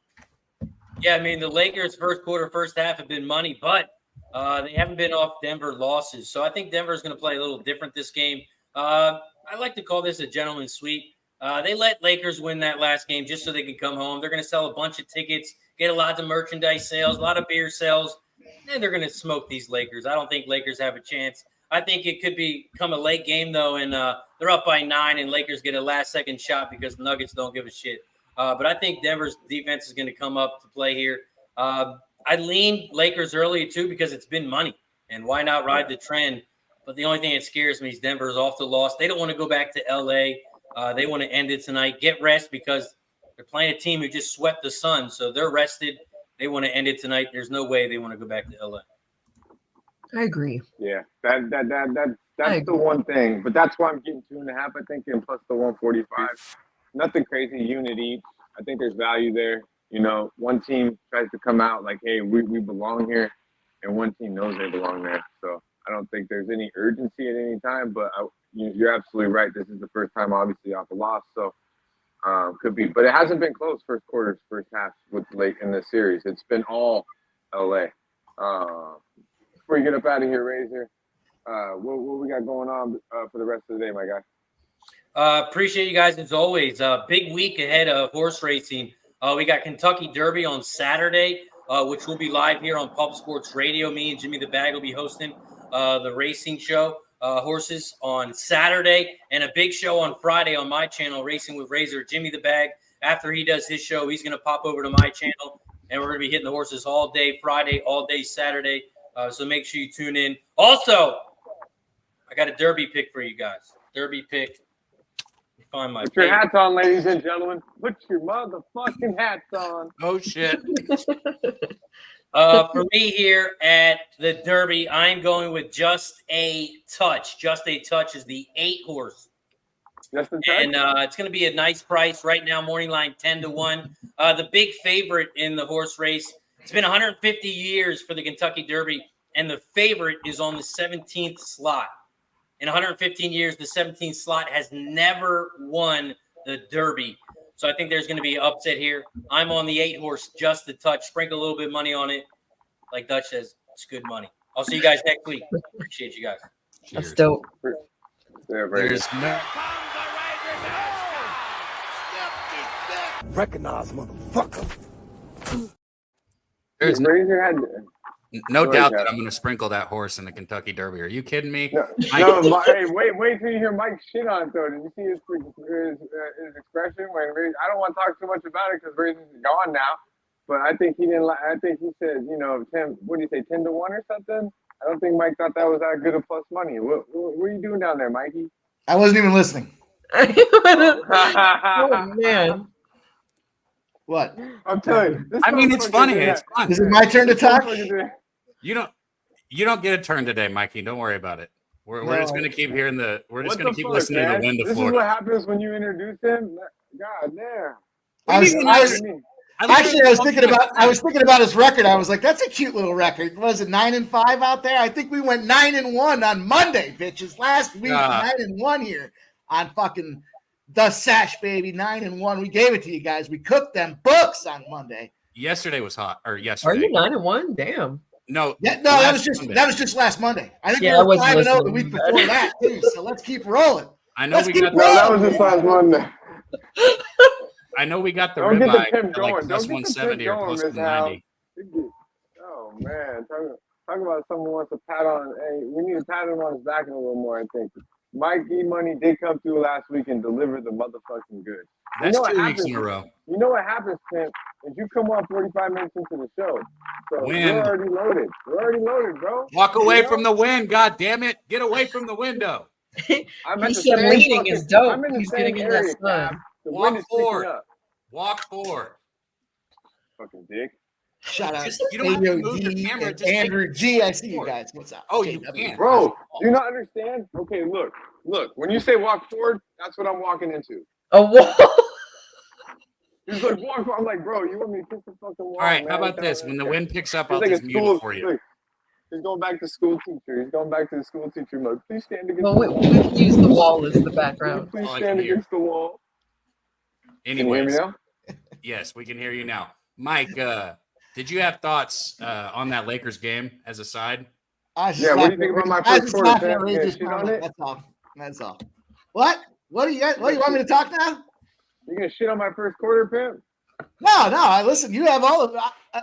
Yeah, I mean, the Lakers' first quarter, first half have been money, but they haven't been off Denver losses. So I think Denver's going to play a little different this game. I like to call this a gentleman's sweep. They let Lakers win that last game just so they can come home. They're going to sell a bunch of tickets, get a lot of merchandise sales, a lot of beer sales, and they're going to smoke these Lakers. I don't think Lakers have a chance. I think it could become a late game, though, and they're up by 9, and Lakers get a last-second shot because the Nuggets don't give a shit. But I think Denver's defense is going to come up to play here. I lean Lakers early, too, because it's been money, and why not ride the trend? But the only thing that scares me is Denver's off the loss. They don't want to go back to L.A. They want to end it tonight, get rest because they're playing a team who just swept the Suns, so they're rested. They want to end it tonight. There's no way they want to go back to LA. I agree. Yeah, that's the one thing. But that's why I'm getting 2.5, I think, and plus the 145. Nothing crazy, unit each. I think there's value there. You know, one team tries to come out like, hey, we belong here, and one team knows they belong there. So I don't think there's any urgency at any time, but you're absolutely right. This is the first time, obviously, off the loss. So could be, but it hasn't been close first quarters, first half with late in the series. It's been all LA. Before you get up out of here, Razor, what we got going on for the rest of the day, my guy? Appreciate you guys as always. Big week ahead of horse racing. We got Kentucky Derby on Saturday, which will be live here on Pub Sports Radio. Me and Jimmy the Bag will be hosting the racing show. Horses on Saturday, and a big show on Friday on my channel, Racing with Razor. Jimmy the Bag, after he does his show, he's going to pop over to my channel, and we're going to be hitting the horses all day Friday, all day Saturday. So make sure you tune in. Also, I got a Derby pick for you guys. Derby pick. Find my Put your hats on, ladies and gentlemen. Put your motherfucking hats on. Oh, shit. For me here at the Derby, I'm going with Just a Touch. Just a Touch is the 8 horse. Just a touch? And it's going to be a nice price right now, morning line 10-1. The big favorite in the horse race, it's been 150 years for the Kentucky Derby, and the favorite is on the 17th slot. In 115 years, the 17th slot has never won the Derby. So I think there's going to be an upset here. I'm on the 8 horse, Just a Touch. Sprinkle a little bit of money on it. Like Dutch says, it's good money. I'll see you guys next week. Appreciate you guys. That's dope. There's no... Recognize, motherfucker. There's no Go doubt ahead, that I'm going to sprinkle that horse in the Kentucky Derby. Are you kidding me? No, hey, wait till you hear Mike shit on it, though. Did you see his expression? I don't want to talk too much about it because Razor's gone now. But I think he didn't. I think he said, 10. What do you say, 10-1 or something? I don't think Mike thought that was that good of plus money. What are you doing down there, Mikey? I wasn't even listening. Oh man. What? I'm telling you. I mean, it's funny. It's fun. Is it my turn to talk? You don't get a turn today, Mikey. Don't worry about it. We're just gonna keep hearing the. We're just gonna keep listening to the wind of This Florida. is what happens when you introduce him. God damn. I was thinking about his record. I was like, that's a cute little record. Was it 9-5 out there? I think we went 9-1 on Monday, bitches. Last week, 9-1 here on fucking the Sesh, baby. 9-1. We gave it to you guys. We cooked them books on Monday. Yesterday was hot. Or Are yesterday. you 9-1 Damn. No. That was just last Monday. I think we were 5-0 the week before that too. So let's keep rolling. I know that was just last Monday. I know we got the Don't get the ribeye pimp at like going. plus Don't get the 170 pimp or plus going, Miss Hal. 190. Oh man, talk about someone wants a pat on. Hey, we need to pat him on his back a little more. I think Mikey Money did come through last week and deliver the motherfucking goods. That's 2 weeks in a row. You know what happens, Pimp? Is you come on 45 minutes into the show, so Wind. we're already loaded. We're already loaded, bro. Walk away from the wind, God damn it! Get away from the window. I'm He at the said same leaning fucking- is dope. I'm in the He's same getting in area, that sun. Cap. The wind is picking up. Walk forward. Fucking dick. Shout out. You don't have to move your camera. and Just Andrew G. I see you guys. What's up? Oh, you JW. can't. Bro, do you not understand? Okay, look. When you say walk forward, that's what I'm walking into. A wall. He's like, walk forward. I'm like, bro, you want me to kiss the fucking wall? All right, man. how about this? When the wind picks up, He's I'll like just a mute school, it for you. He's going back to school teacher. He's going back to the school teacher mode. Please stand against Well, the we wall. can use the wall as the background. Please all I stand can hear. against the wall. Anyways, Can you hear me now? yes, we can hear you now. Mike, did you have thoughts on that Lakers game as a side? Yeah, what do you think about my first quarter? Fam? You gonna shit on it? That's all. That's all. What? What do you got? What, you want me to talk now? You gonna shit on my first quarter, pimp? No. Listen, you have all of.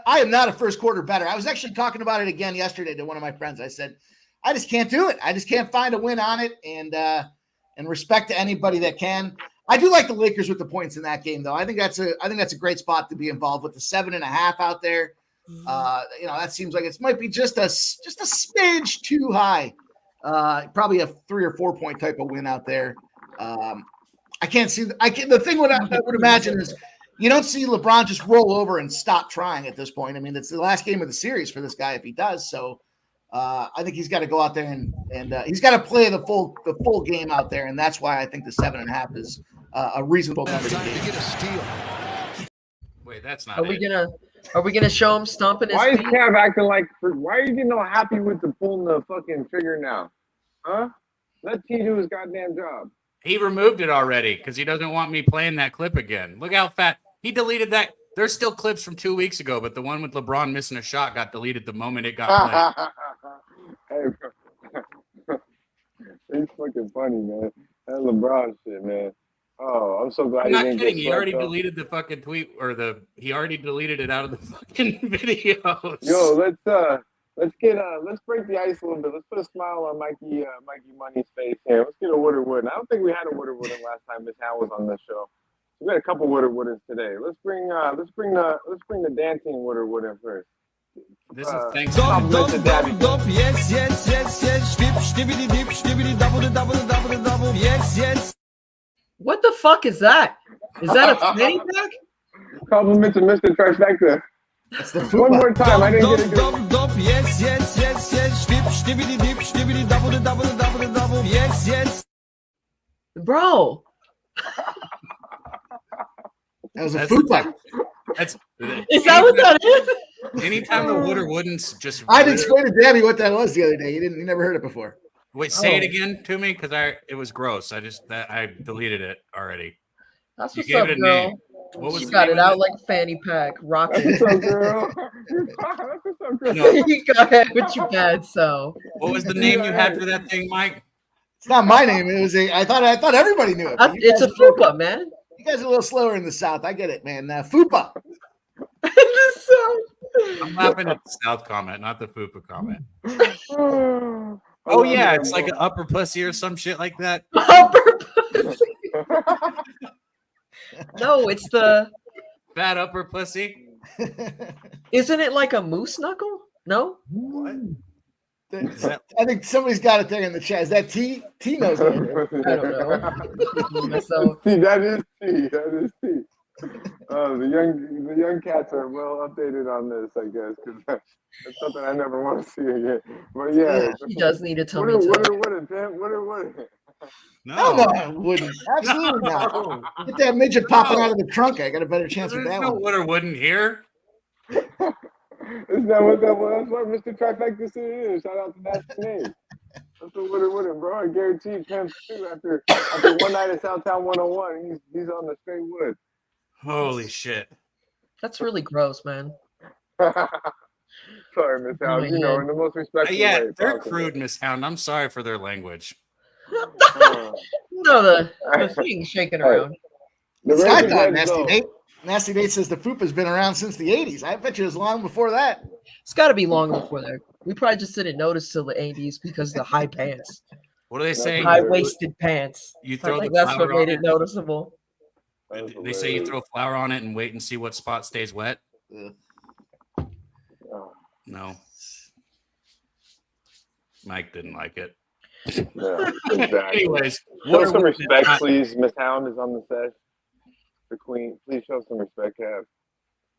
I am not a first quarter better. I was actually talking about it again yesterday to one of my friends. I said, I just can't do it. I just can't find a win on it. And respect to anybody that can. I do like the Lakers with the points in that game, though. I think that's a great spot to be involved with the 7.5 out there. That seems like it might be just a smidge too high. Probably a 3 or 4 point type of win out there. I can't see. The thing what I would imagine is you don't see LeBron just roll over and stop trying at this point. I mean, it's the last game of the series for this guy if he does. So I think he's got to go out there and he's got to play the full game out there, and that's why I think the 7.5 is a reasonable number to get a steal. Wait, that's not. Are we gonna show him stomping his Why is feet? Cav acting like? Why are you getting all happy with the pulling the fucking trigger now? Huh? Let T do his goddamn job. He removed it already because he doesn't want me playing that clip again. Look how fat he deleted that. There's still clips from 2 weeks ago, but the one with LeBron missing a shot got deleted the moment it got played. Hey, bro. It's fucking funny, man. That LeBron shit, man. Oh, I'm so glad. I'm he not didn't kidding. get He already swept, though. deleted the fucking tweet he already deleted it out of the fucking videos. Yo, let's break the ice a little bit. Let's put a smile on Mikey Money's face here. Let's get a Woodard Wooden. I don't think we had a Woodard Wooden last time Miss Howe was on this show. We got a couple Woodard Woodens today. Let's bring the dancing Woodard Wooden first. This is thanks. Dop, yes, stibbity dip, stibbity double, yes. What the fuck is that? Is that a fanny pack? Compliments to Mr. Trifecta. That's the One more time. I didn't get it good. Dop, yes, stibbity dip, stibbity double, yes. Bro. That was a fupa. Is that what that is? Anytime the Woodard Wooden's just. I did explain to Daby what that was the other day. He never heard it before. Wait, say it again to me because it was gross. I deleted it already. That's You what's gave up, it a girl. name. What was You the got name it of out like a fanny pack. Rocking. That's what's up, girl. That's what's up, girl. No. You go ahead with your bad so. What was the name you had for that thing, Mike? It's not my name. It was I thought everybody knew it. It's a fupa, man. You guys are a little slower in the South. I get it, man. Fupa. I'm laughing at the South comment, not the Fupa comment. Oh yeah, it's like an upper pussy or some shit like that. Upper pussy. No, it's the fat upper pussy. Isn't it like a moose knuckle? No. What? I think somebody's got it there in the chat. Is that T? T knows it. I don't know. So. That is T. The young cats are well updated on this, I guess, because that's something I never want to see again. But yeah, he does need a tummy tuck. No, I wouldn't. Absolutely not. Get that midget popping out of the trunk. I got a better chance with that one. Woodard Wooden here. Isn't that what that was? That's what Mr. Trifecta said is. Shout out to that name. That's what Woodard Wooden, bro. I guarantee Pimp too. After one night at Southtown 101, he's on the straight wood. Holy shit. That's really gross, man. Sorry, Miss Hound. In the most respectful yeah, way. they're crude, Miss Hound. I'm sorry for their language. No, the thing shaking around. Nasty Nate says the FUPA's been around since the 80s. I bet you it was long before that. It's got to be long before that. We probably just didn't notice till the 80s because of the high pants. What do they say? High-waisted pants. You throw the that's flour what made on it noticeable. They say you throw flour on it and wait and see what spot stays wet. No. Mike didn't like it. Yeah, exactly. Anyways, show some respect, please. Miss HTOWN is on the set. The queen. Please show some respect, Cav.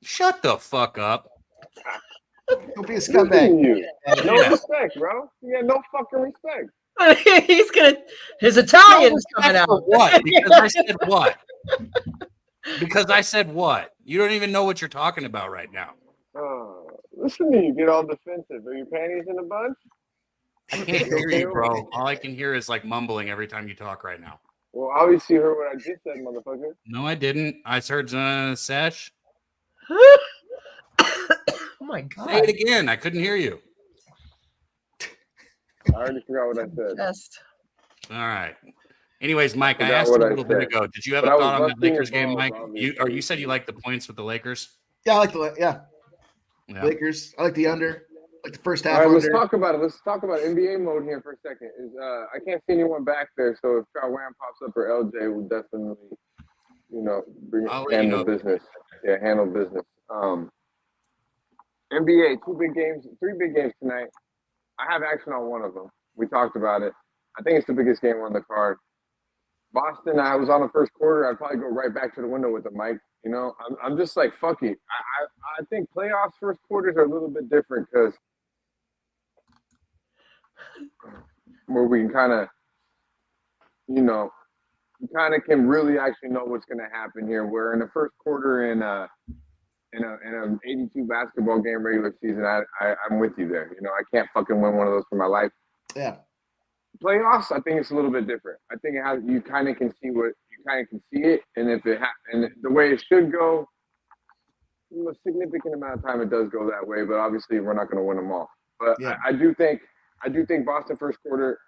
Shut the fuck up. Don't be a scumbag. You. No respect, bro. You got no fucking respect. He's gonna. His Italian's coming out. For what? Because I said what? Because I said what? You don't even know what you're talking about right now. Listen to you get all defensive. Are your panties in a bunch? I can't hear you, bro. All I can hear is like mumbling every time you talk right now. Well, obviously you heard what I just said, motherfucker. No, I didn't. I heard Sesh. Oh my god! Say it again. I couldn't hear you. I already forgot what I said. Just. All right. Anyways, Mike, I asked you a little bit ago. Did you have a thought on the Lakers game, Mike? You said you like the points with the Lakers? Yeah, I like the Lakers. I like the under. Like the first half. All right, under. let's talk about it. Let's talk about NBA mode here for a second. I can't see anyone back there, so if Wham pops up or LJ, will definitely, handle business. Yeah, handle business. NBA, 3 big games tonight. I have action on one of them. We talked about it. I think it's the biggest game on the card. Boston, I was on the first quarter. I'd probably go right back to the window with the mic. I'm just like, fuck it. I think playoffs first quarters are a little bit different because where we can kind of, you kind of can really actually know what's going to happen here. Where in the first quarter in an 82 basketball game regular season, I'm with you there. I can't fucking win one of those for my life. Yeah. Playoffs, I think it's a little bit different. I think you kind of can see it, and if it and the way it should go, a significant amount of time it does go that way. But obviously, we're not going to win them all. But yeah. I do think Boston first quarter,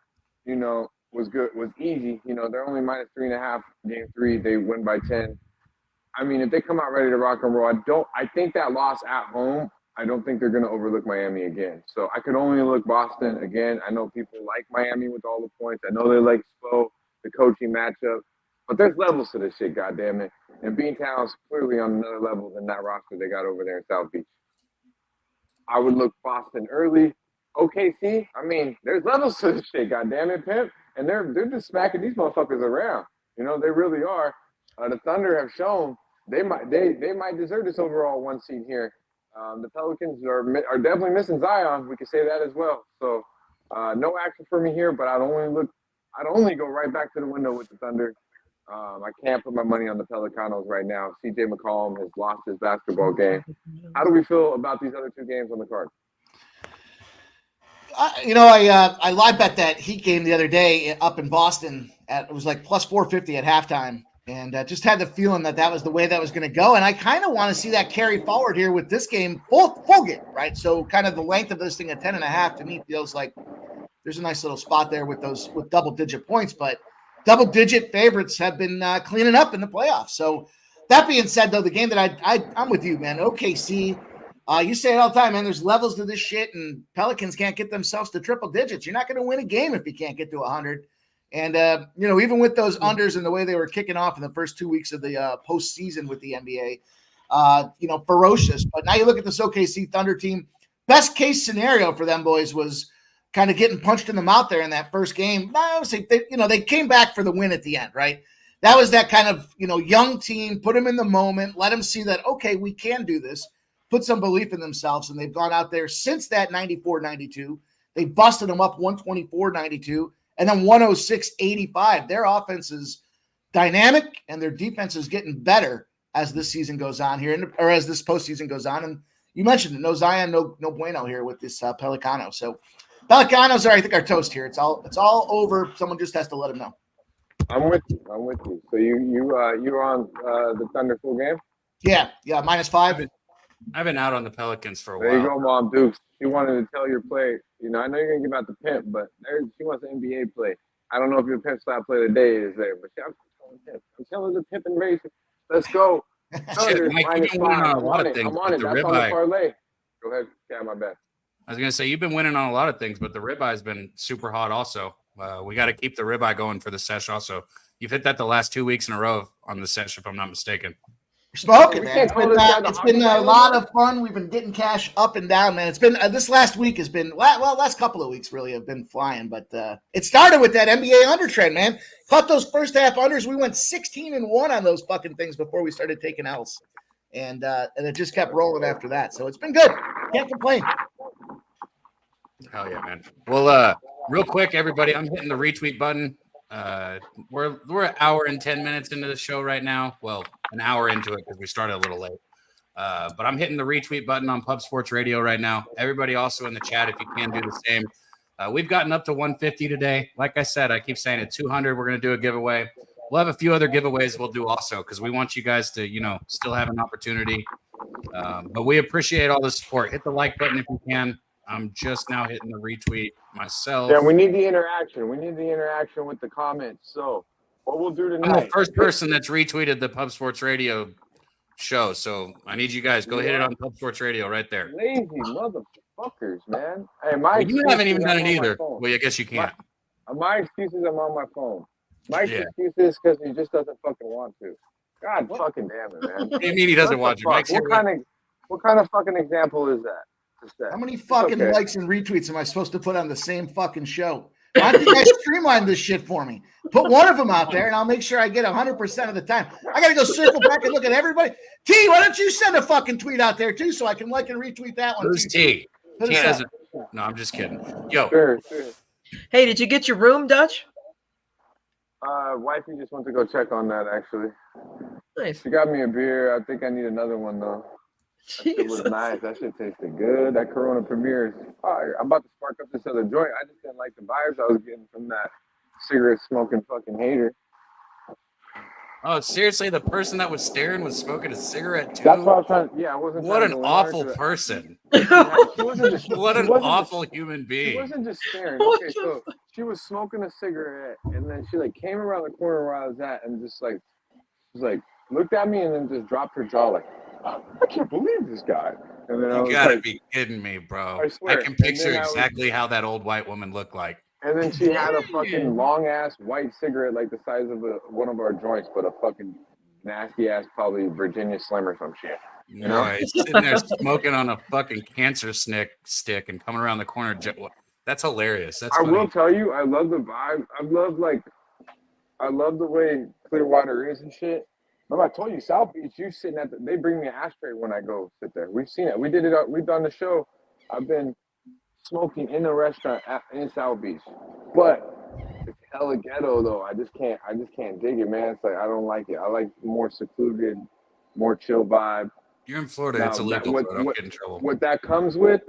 was good, was easy. They're only -3.5 game 3. They win by 10. I mean, if they come out ready to rock and roll, I think that loss at home, I don't think they're going to overlook Miami again. So I could only look Boston again. I know people like Miami with all the points. I know they like Spo, the coaching matchup. But there's levels to this shit, goddammit. And Beantown's clearly on another level than that roster they got over there in South Beach. I would look Boston early. OKC, I mean, there's levels to this shit, goddammit, pimp. And they're just smacking these motherfuckers around. They really are. The Thunder have shown they might deserve this overall 1 seed here. The Pelicans are definitely missing Zion. We can say that as well. So no action for me here, but I'd only go right back to the window with the Thunder. I can't put my money on the Pelicanos right now. CJ McCollum has lost his basketball game. How do we feel about these other 2 games on the card? I live bet that Heat game the other day up in Boston. It was like plus 450 at halftime. And just had the feeling that was the way that was going to go. And I kind of want to see that carry forward here with this game, full game, right? So kind of the length of this thing at 10.5 to me feels like there's a nice little spot there with double-digit points. But double-digit favorites have been cleaning up in the playoffs. So that being said, though, the game that I'm with you, man, OKC, you say it all the time, man, there's levels to this shit, and Pelicans can't get themselves to triple digits. You're not going to win a game if you can't get to 100. And, even with those unders and the way they were kicking off in the first 2 weeks of the postseason with the NBA, ferocious. But now you look at this OKC Thunder team, best case scenario for them boys was kind of getting punched in the mouth there in that first game. Obviously, they came back for the win at the end, right? That was that kind of, young team, put them in the moment, let them see that, okay, we can do this, put some belief in themselves. And they've gone out there since that 94-92. They busted them up 124-92. And then 106-85. Their offense is dynamic, and their defense is getting better as this season goes on here, or as this postseason goes on. And you mentioned it, no Zion, no bueno here with this Pelicano. So Pelicanos are, I think, our toast here. It's all over. Someone just has to let them know. I'm with you. So you're on the Thunder full game? Yeah, -5. I've been out on the Pelicans for a while. There you go, Mom Dukes. She wanted to tell your play. I know you're going to give out the pimp, but she wants an NBA play. I don't know if your pimp style play of the day is there, but I'm telling the pimp and race. Let's go. Shit, Mike, you've been winning on a lot of things. I'm on it. That's on the parlay. Go ahead. Yeah, my bad. I was going to say, you've been winning on a lot of things, but the ribeye been super hot also. We got to keep the ribeye going for the Sesh also. You've hit that the last 2 weeks in a row on the Sesh, if I'm not mistaken. We're smoking, We man. can't call this guy the It's been hockey a guy lot no of fun. We've been getting cash up and down, man. It's been this last week has been last couple of weeks really have been flying, but it started with that NBA under trend, man. Caught those first half unders. We went 16-1 on those fucking things before we started taking L's, and it just kept rolling after that. So it's been good. Can't complain. Hell yeah, man. Well, real quick, everybody, I'm hitting the retweet button. We're an hour and 10 minutes into the show right now. Well, an hour into it because we started a little late. But I'm hitting the retweet button on Pub Sports Radio right now. Everybody also in the chat, if you can do the same. We've gotten up to 150 today. Like I said, I keep saying at 200, we're going to do a giveaway. We'll have a few other giveaways we'll do also because we want you guys to, still have an opportunity. But we appreciate all the support. Hit the like button if you can. I'm just now hitting the retweet myself. Yeah, we need the interaction. We need the interaction with the comments. So what we'll do tonight. I'm the first person that's retweeted the Pub Sports Radio show. So I need you guys go hit it on Pub Sports Radio right there. Lazy motherfuckers, man. Hey, You haven't even done it either. Well, I guess you can't. My excuses, I'm on my phone. Mike's excuse is because he just doesn't fucking want to. God fucking damn it, man. What do you mean he doesn't want to? What kind of fucking example is that? How many fucking likes and retweets am I supposed to put on the same fucking show? Why don't you guys streamline this shit for me? Put one of them out there, and I'll make sure I get 100% of the time. I got to go circle back and look at everybody. T, why don't you send a fucking tweet out there, too, so I can like and retweet that one, Who's T? T doesn't. No, I'm just kidding. Yo. Sure. Hey, did you get your room, Dutch? Wifey just went to go check on that, actually. Nice. She got me a beer. I think I need another one, though. That shit was nice. That shit tasted good. That Corona Premier is fire. I'm about to spark up this other joint. I just didn't like the vibes I was getting from that cigarette smoking fucking hater. Oh, seriously? The person that was staring was smoking a cigarette too? That's what I was trying. Yeah, I wasn't. What an awful person. What an awful human being. She wasn't just staring. Okay, so she was smoking a cigarette, and then she like came around the corner where I was at, and just like, was like looked at me, and then just dropped her jaw like, I can't believe this guy. And then you gotta be kidding me, bro. I swear. I can picture exactly how that old white woman looked like. And then she had a fucking long ass white cigarette like the size of one of our joints, but a fucking nasty ass probably Virginia Slim or some shit. You know, he's sitting there smoking on a fucking cancer stick and coming around the corner. That's hilarious. That's funny. I will tell you, I love the vibe. I love the way Clearwater is and shit. Remember I told you South Beach, you sitting at they bring me an ashtray when I go sit there. We've seen it. We did it. We've done the show. I've been smoking in a restaurant in South Beach, but it's hella ghetto though. I just can't dig it, man. It's like I don't like it. I like more secluded, more chill vibe. You're in Florida. Now, it's illegal. I don't get in trouble. What that comes with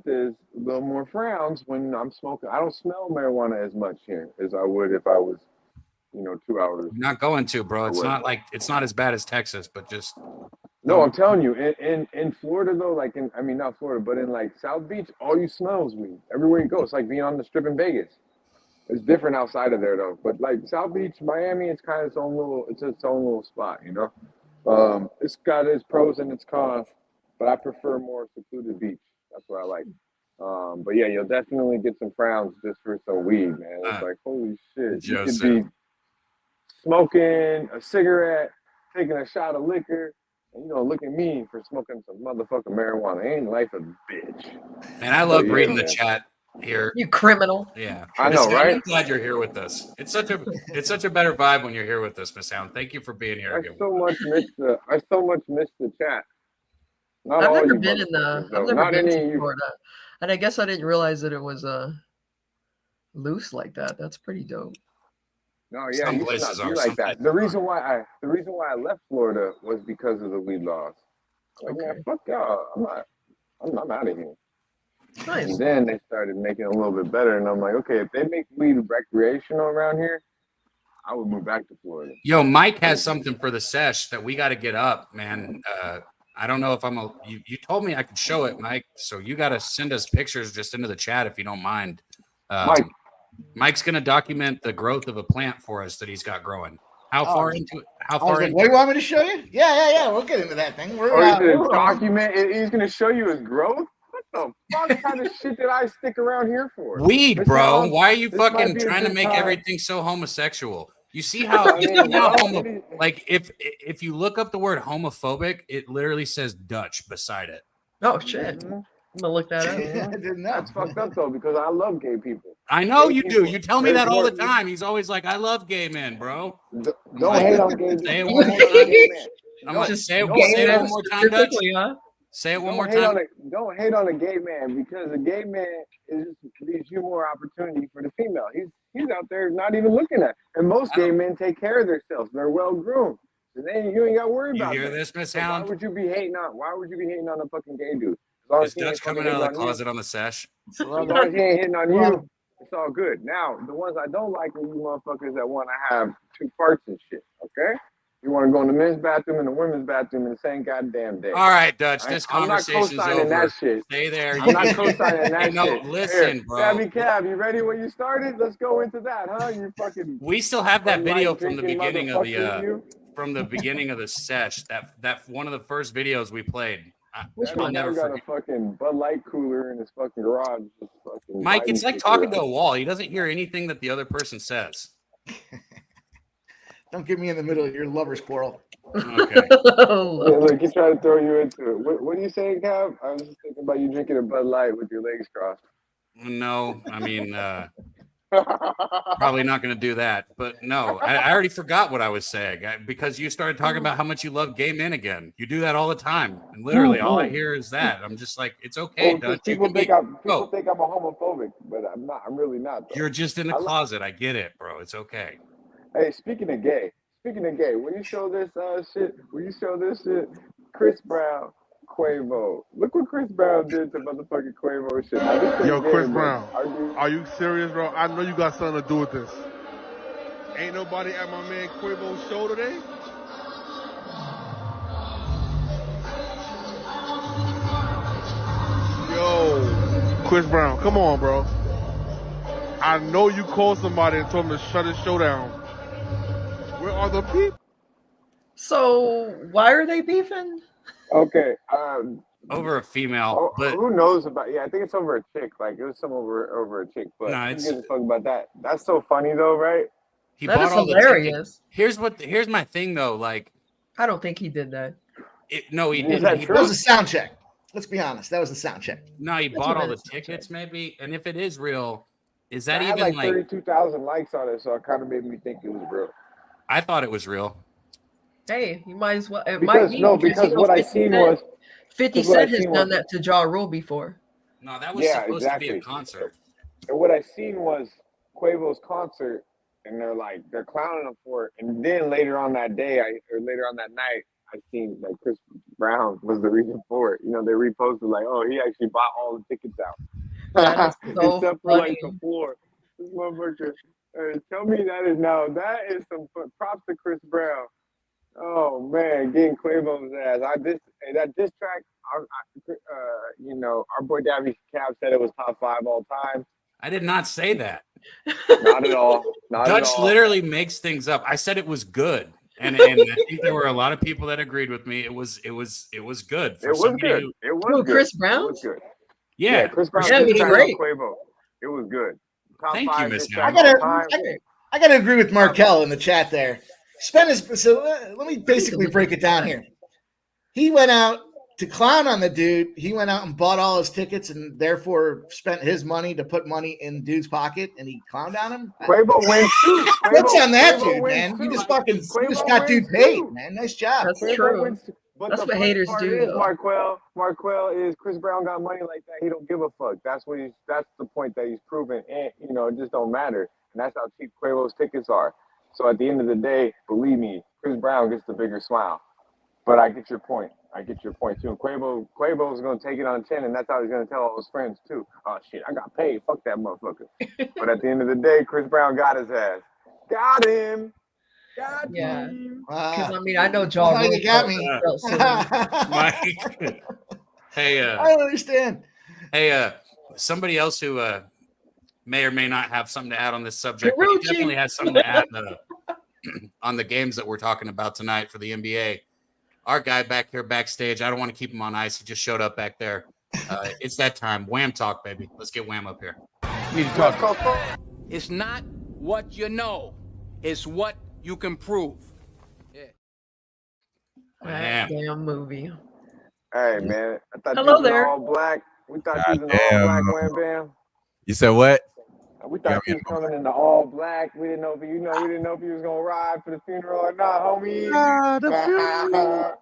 is a little more frowns when I'm smoking. I don't smell marijuana as much here as I would if I was, 2 hours. You're not going to, bro. It's not as bad as Texas, but just. No, I'm telling you, in Florida though, not Florida, but in like South Beach, all you smell is weed. Everywhere you go, it's like being on the strip in Vegas. It's different outside of there though. But like South Beach, Miami, it's kind of its own little spot, It's got its pros and its cons, but I prefer more secluded beach. That's what I like. But yeah, you'll definitely get some frowns just for some weed, man. It's like, holy shit. You could be smoking a cigarette, taking a shot of liquor, and look at me for smoking some motherfucking marijuana. Ain't life a bitch. And I love reading the chat here. You criminal. Yeah. I know, right? I'm glad you're here with us. It's such a better vibe when you're here with us, Miss Hound. Thank you for being here. I so much miss the chat. I've never been to Florida. And I guess I didn't realize that it was loose like that. That's pretty dope. No, yeah, some places are like that. The reason why I left Florida was because of the weed laws. Like, man, fuck y'all. I'm out of here. Nice. And then they started making it a little bit better, and I'm like, okay, if they make weed recreational around here, I would move back to Florida. Yo, Mike has something for the sesh that we got to get up, man. I don't know if you told me I could show it, Mike. So you got to send us pictures just into the chat if you don't mind. Mike's going to document the growth of a plant for us that he's got growing. How far into it? What do you want me to show you? Yeah. We'll get into that thing. He's going to show you his growth? What the fuck kind of shit did I stick around here for? Weed, bro. Why are you fucking trying to make everything so homosexual? You see how, like if you look up the word homophobic, it literally says Dutch beside it. Oh shit! I'm gonna look that up. I didn't know. That's fucked up though, because I love gay people. I know Gay you people. do. You tell me that all the time. He's always like, "I love gay men, bro." Don't hate on gay men. Say it one more time. I'm like, say it one more time, Dutch. Huh? Say it one more time. Don't hate on a gay man, because a gay man is leaves you more opportunity for the female. He's out there not even looking at. And most gay men take care of themselves. They're well groomed. So then you ain't got to worry about You hear that. this, Miss So Hound? why would you be hating on a fucking gay dude? Is Dutch coming out of the closet on the sesh? As long as he ain't hitting on you, it's all good. Now, the ones I don't like are you motherfuckers that want to have two parts and shit, okay? You want to go in the men's bathroom and the women's bathroom in the same goddamn day. All right, Dutch, this I'm not conversation's co-signing over. that shit. Stay there. I'm not co-signing that No, shit. listen, Here, bro. Gabby Cab, you ready when you started? Let's go into that, huh? You fucking. We still have that video from the drinking beginning of motherfucker, the sesh. That one of the first videos we played. I'll never got a fucking Bud Light cooler in his fucking garage. Just fucking Mike, it's like talking to a wall. He doesn't hear anything that the other person says. Don't get me in the middle of your lover's quarrel. Okay. Look, he's trying to throw you into it. What are you saying, Cab? I was just thinking about you drinking a Bud Light with your legs crossed. No, I mean, probably not going to do that. But no, I already forgot what I was saying because you started talking about how much you love gay men again. You do that all the time. And literally all I hear is that. I'm just like, it's okay, Dutch. People think I'm a homophobic, but I'm not. I'm really not. Though. You're just in the closet. I get it, bro. It's okay. Hey, speaking of gay, will you show this shit? Chris Brown, Quavo. Look what Chris Brown did to motherfucking Quavo shit. Yo, Chris Brown, are you serious, bro? I know you got something to do with this. Ain't nobody at my man Quavo's show today? Yo, Chris Brown, come on, bro. I know you called somebody and told them to shut his show down. Where are the people? So why are they beefing? Okay. Over a female, but who knows about? Yeah, I think it's over a chick. Like it was some over a chick. But no, who gives a fuck about that? That's so funny though, right? He that bought is all hilarious. The tickets. Here's my thing though. Like, I don't think he did that. He didn't. That was a sound check. Let's be honest. That was a sound check. No, he bought all the tickets, maybe. And if it is real, is that even had like 32,000 likes on it? So it kind of made me think it was real. I thought it was real. Hey, you might as well. Because what I seen was 50 Cent has done that to Ja Rule before. No, that was supposed to be a concert. And what I seen was Quavo's concert, and they're clowning him for it. And then later on that day, later on that night, I seen that Chris Brown was the reason for it. You know, they reposted like, oh, he actually bought all the tickets out. So except for like the floor. This motherfucker. Tell me that is some props to Chris Brown. Oh man, getting Quavo's ass. That diss track. Our boy Daby Cab said it was top 5 all time. I did not say that. Not at all. Dutch literally makes things up. I said it was good, and I think there were a lot of people that agreed with me. It was good. It was good. It was good. Chris Brown. It was good. Yeah, Chris Brown. Yeah, great. Quavo. It was good. Top Thank 5 you, Miss track Young. all time. I gotta agree with Markel in the chat there. Let me basically break it down here. He went out to clown on the dude. He went out and bought all his tickets and therefore spent his money to put money in the dude's pocket, and he clowned on him. Quavo wins too. What's on that dude, man? You just got dude paid, man. Nice job. That's true. But That's the what haters part do. Is, Marquel is Chris Brown got money like that. He don't give a fuck. That's the point that he's proven. And it just don't matter. And that's how cheap Quavo's tickets are. So at the end of the day, believe me, Chris Brown gets the bigger smile. But I get your point. Too. And Quavo's gonna take it on 10, and that's how he's gonna tell all his friends too. Oh shit, I got paid. Fuck that motherfucker. But at the end of the day, Chris Brown got his ass. Got him. Yeah. Because I know Ja Rule. You got me. Mike. Hey, I don't understand. Hey, somebody else who may or may not have something to add on this subject. But he definitely has something to add on the games that we're talking about tonight for the NBA. Our guy back here backstage, I don't want to keep him on ice. He just showed up back there. It's that time. Wham talk, baby. Let's get Wham up here. Need to talk. It's not what you know. is what you can prove. That damn movie. Hey, man. I thought Hello you was there. all black. We thought you was in all black, Wham Bam. You said what? We thought you was coming into all black. We didn't know if we didn't know if you was gonna ride for the funeral or not, homie. The funeral.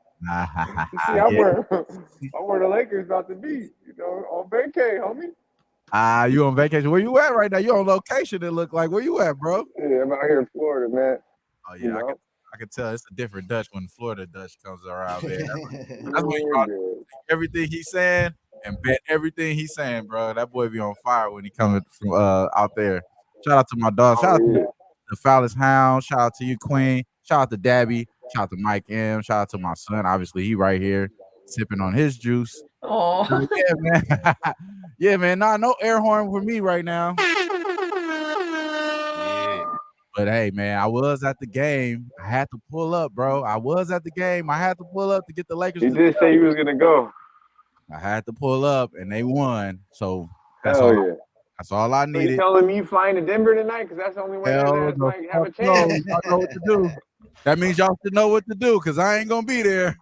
You see, I'm where the Lakers about to be. You know, on vacay, homie. You on vacation? Where you at right now? You on location? It look like where you at, bro? Yeah, I'm out here in Florida, man. Oh yeah, I can tell it's a different Dutch when Florida Dutch comes around, man. That's when you everything he's saying and bet everything he's saying, bro. That boy be on fire when he coming from out there. Shout out to my dog. Shout out to the Foulest Hound. Shout out to you, Queen. Shout out to Daby. Shout out to Mike M. Shout out to my son. Obviously, he right here sipping on his juice. Oh yeah, man. Yeah, man. Nah, no air horn for me right now. But hey, man, I was at the game. I had to pull up, bro. I was at the game. I had to pull up to get the Lakers. You did say you was gonna go. I had to pull up, and they won. So that's Hell all. yeah. That's all I So needed. you telling me you flying to Denver tonight? Because that's the only way that might have a chance. No, I know what to do. That means y'all should know what to do, because I ain't gonna be there.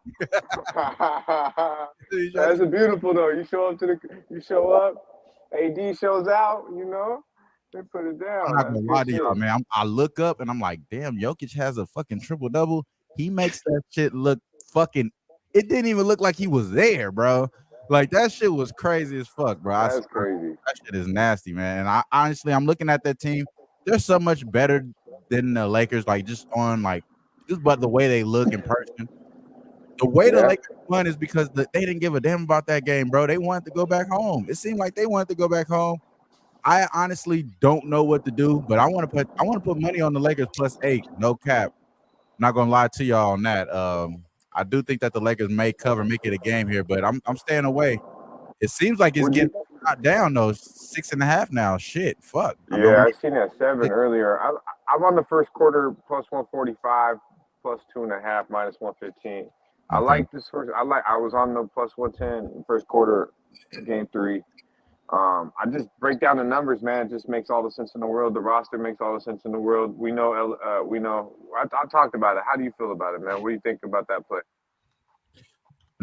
That's beautiful though. You show up. AD shows out. You know, they put it down. I'm not gonna lie to y'all, man. I look up and I'm like, damn, Jokic has a fucking triple double. He makes that shit look fucking. It didn't even look like he was there, bro. Like that shit was crazy as fuck, bro. That's crazy. That shit is nasty, man. And I'm looking at that team. They're so much better than the Lakers. Like just but the way they look in person. The way the Lakers won is because they didn't give a damn about that game, bro. They wanted to go back home. It seemed like they wanted to go back home. I honestly don't know what to do, but I want to put money on the Lakers +8. No cap. I'm not gonna lie to y'all on that. I do think that the Lakers may make it a game here, but I'm staying away. It seems like it's getting shot down though. 6.5 now. Shit, fuck. Yeah, I seen that 7 earlier. I'm on the first quarter +145, +2.5, -115. I like this first. I was on the +110 first quarter, game 3. I just break down the numbers, man. It just makes all the sense in the world. The roster makes all the sense in the world. We know. I talked about it. How do you feel about it, man? What do you think about that play?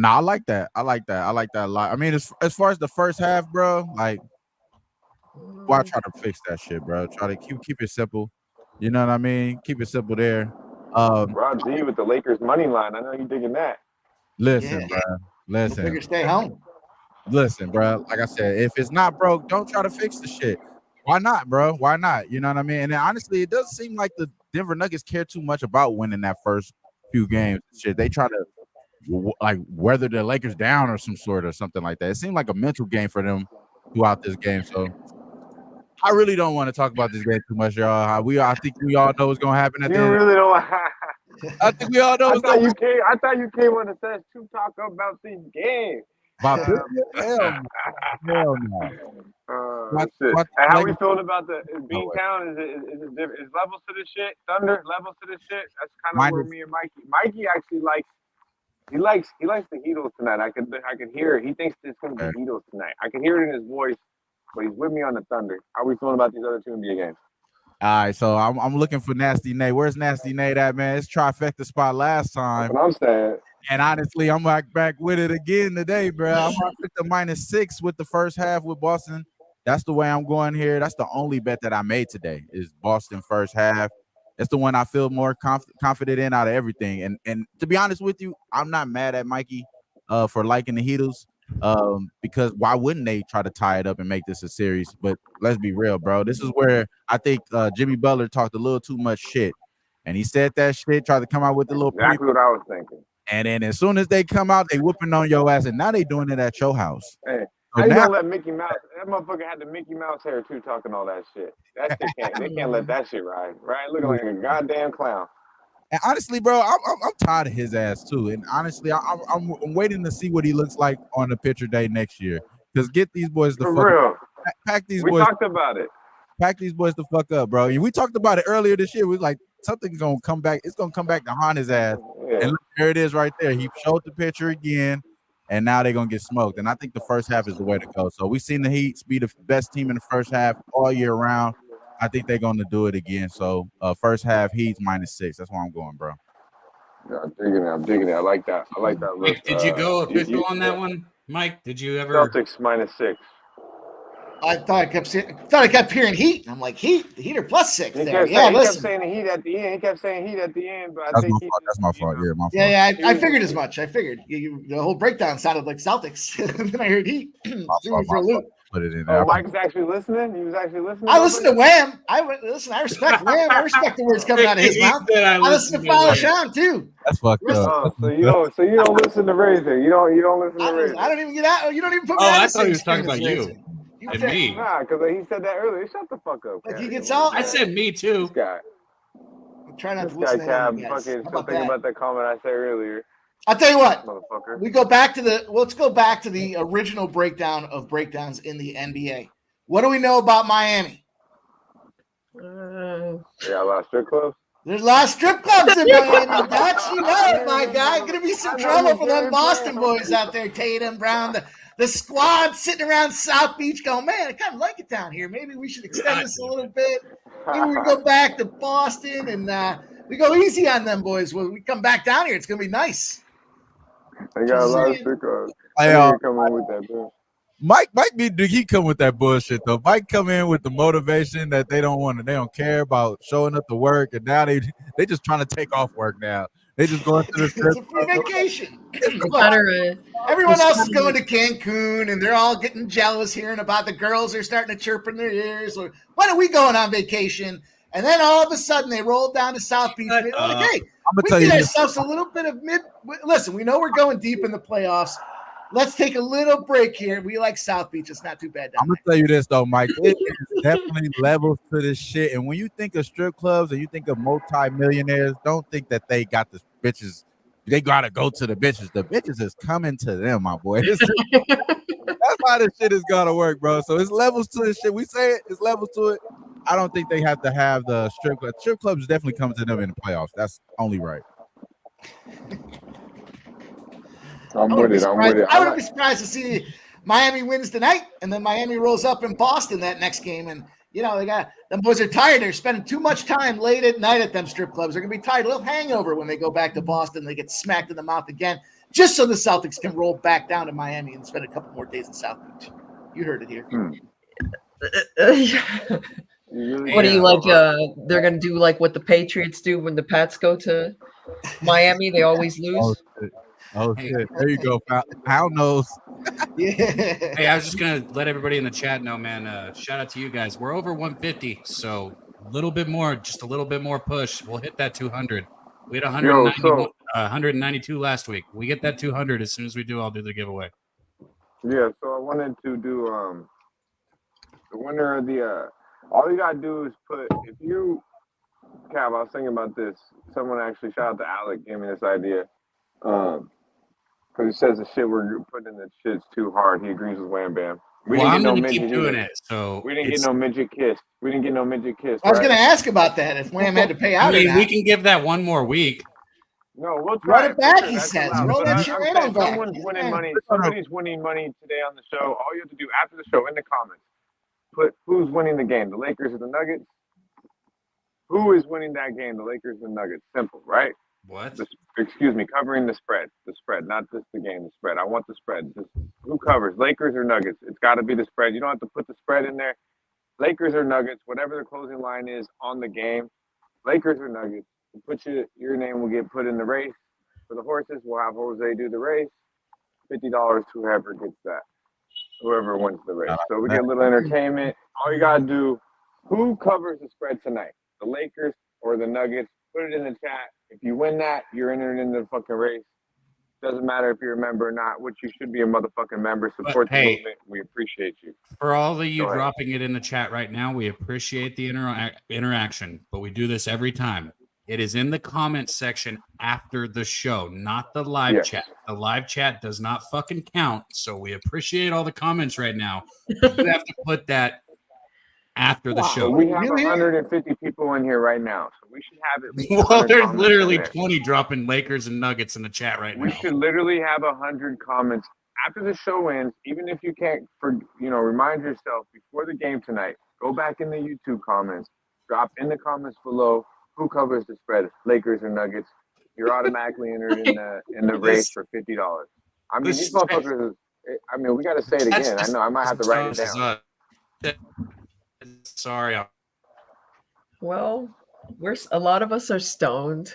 I like that. I like that a lot. I mean, as far as the first half, bro, like, why try to fix that shit, bro? Try to keep it simple. You know what I mean? Keep it simple there. Rob Z with the Lakers money line. I know you digging that. Listen, bro. Listen. Figure stay home. Listen, bro. Like I said, if it's not broke, don't try to fix the shit. Why not, bro? Why not? You know what I mean? And then, honestly, it doesn't seem like the Denver Nuggets care too much about winning that first few games. Shit, they try to weather the Lakers down or something like that. It seemed like a mental game for them throughout this game. So I really don't want to talk about this game too much, y'all. I think we all know what's gonna happen at the end. You really don't. I think we all know. I thought you came on the Sesh to talk about this game. About this? Hell no. And how we feeling about the Beantown? Is levels to this shit? Thunder levels to this shit? That's kind of where me and Mikey actually likes. He likes the Heatles tonight. I could hear it. He thinks it's going to be Heatles tonight. I can hear it in his voice, but he's with me on the Thunder. How are we feeling about these other 2 NBA games? All right, so I'm looking for Nasty Nate. Where's Nasty Nate at, man? It's trifecta spot last time. That's what I'm saying. And honestly, I'm back with it again today, bro. I'm going to pick the -6 with the first half with Boston. That's the way I'm going here. That's the only bet that I made today is Boston first half. That's the one I feel more confident in out of everything. And to be honest with you, I'm not mad at Mikey for liking the Heatles because why wouldn't they try to tie it up and make this a series? But let's be real, bro. This is where I think Jimmy Butler talked a little too much shit. And he said that shit, tried to come out with a little exactly what I was thinking. And then as soon as they come out, they whooping on your ass. And now they doing it at your house. Hey. How you gonna let Mickey Mouse? That motherfucker had the Mickey Mouse hair too, talking all that shit. That shit they can't let that shit ride, right? Looking like a goddamn clown. And honestly, bro, I'm tired of his ass too. And honestly, I'm waiting to see what he looks like on the picture day next year. Because get these boys the fuck up. Pack these boys. We talked about it. Pack these boys the fuck up, bro. We talked about it earlier this year. We was like, something's gonna come back. It's gonna come back to haunt his ass. Yeah. And look, there it is right there. He showed the picture again. And now they're going to get smoked. And I think the first half is the way to go. So we've seen the Heat be the best team in the first half all year round. I think they're going to do it again. So first half Heat -6. That's why I'm going, bro. Yeah, I'm digging it. I like that. Look. Mike, did you go official on that one? Mike, did you ever? Celtics -6. I thought I kept hearing Heat. I'm like, Heat? The Heat are +6 there. He kept saying the Heat at the end. But I think that's my fault. Yeah, my fault. Yeah, I figured as much. I figured the whole breakdown sounded like Celtics. And then I heard Heat. Threw me for a loop. Put it in there. Oh, Mike's actually listening. He was actually listening. I listen to Wham. I respect Wham. I respect the words coming out of his mouth. I listen to HTOWN too. That's fucked up. So you don't listen to Razor. You don't listen to Razor. I don't even get out. You don't even put me. Oh, I thought he was talking about you. And me. Nah, because he said that earlier. Shut the fuck up. Like he gets all. I said me too. This guy. Try not to This listen guy, to Cab, him, fucking still thinking about that comment I said earlier. I'll tell you what. Motherfucker. Let's go back to the original breakdown of breakdowns in the NBA. What do we know about Miami? Yeah, a lot of strip clubs. There's a lot of strip clubs in Miami. Dutch, you know it, my guy. Gonna be some trouble for them Boston boys out there. Tatum, Brown, the squad sitting around South Beach going, man, I kind of like it down here. Maybe we should extend this a little bit. Maybe we go back to Boston and we go easy on them boys. When we come back down here, it's going to be nice. They got a lot of strip clubs. Coming with that, bro. Mike he come with that bullshit though. Mike come in with the motivation that they don't care about showing up to work, and now they just trying to take off work now. They just going to the strip. It's a free vacation. Everyone else is going to Cancun, and they're all getting jealous hearing about the girls are starting to chirp in their ears. Or when are we going on vacation? And then all of a sudden they roll down to South Beach. And they're like, hey, we get ourselves a little bit of Listen, we know we're going deep in the playoffs. Let's take a little break here. We like South Beach. It's not too bad. I'm going to tell you this, though, Mike. It is definitely levels to this shit. And when you think of strip clubs and you think of multi-millionaires, don't think that they got the bitches. They got to go to the bitches. The bitches is coming to them, my boy. That's how this shit is going to work, bro. So it's levels to this shit. We say it. It's levels to it. I don't think they have to have the strip club. Strip clubs definitely coming to them in the playoffs. That's only right. I'm with it. I wouldn't be surprised to see Miami wins tonight, and then Miami rolls up in Boston that next game. And them boys are tired. They're spending too much time late at night at them strip clubs. They're gonna be tired, a little hangover when they go back to Boston. They get smacked in the mouth again, just so the Celtics can roll back down to Miami and spend a couple more days in South Beach. You heard it here. What do you like? They're gonna do like what the Patriots do when the Pats go to Miami. They always lose. Oh shit! There you go. How knows? Yeah. Hey, I was just gonna let everybody in the chat know, man. Shout out to you guys. We're over 150, so a little bit more, just a little bit more push. We'll hit that 200. We had 192 last week. We get that 200 as soon as we do. I'll do the giveaway. Yeah. So I wanted to do the winner of the. All you gotta do is put if you. Cav, I was thinking about this. Someone actually, shout out to Alec, gave me this idea. Because he says the shit we're putting in the shit's too hard. He agrees with Wham Bam. I'm gonna keep doing it. So we didn't get no midget kiss. I was gonna ask about that if Wham had to pay out. I mean, we can give that one more week. No, we'll try. Run it back, he says. Roll that shit right on back. Someone's winning money. Somebody's winning money today on the show. All you have to do after the show in the comments, put who's winning the game, the Lakers or the Nuggets. Who is winning that game, the Lakers or the Nuggets? Simple, right? What? Covering the spread. The spread, not just the game, the spread. I want the spread. Just who covers, Lakers or Nuggets? It's got to be the spread. You don't have to put the spread in there. Lakers or Nuggets, whatever the closing line is on the game, Lakers or Nuggets. Put your name will get put in the race. For the horses, we'll have Jose do the race. $50 to whoever gets that. Whoever wins the race. So we get a little entertainment. All you got to do, who covers the spread tonight? The Lakers or the Nuggets? Put it in the chat. If you win that, you're entering into the fucking race. Doesn't matter if you're a member or not, which you should be a motherfucking member. Support the movement. We appreciate you. For all of you dropping it in the chat right now, we appreciate the interaction, but we do this every time. It is in the comments section after the show, not the live chat. The live chat does not fucking count, so we appreciate all the comments right now. You have to put that after the show. We have 150 people in here right now, so we should have at least. Well, there's literally 20 dropping Lakers and Nuggets in the chat right now. We should literally have 100 comments after the show ends. Even if you can't, remind yourself before the game tonight. Go back in the YouTube comments. Drop in the comments below who covers the spread, Lakers or Nuggets. You're automatically entered in the race for $50. I mean, these motherfuckers. I mean, we got to say it again. I know I might have to write it down. Sorry. Well, a lot of us are stoned.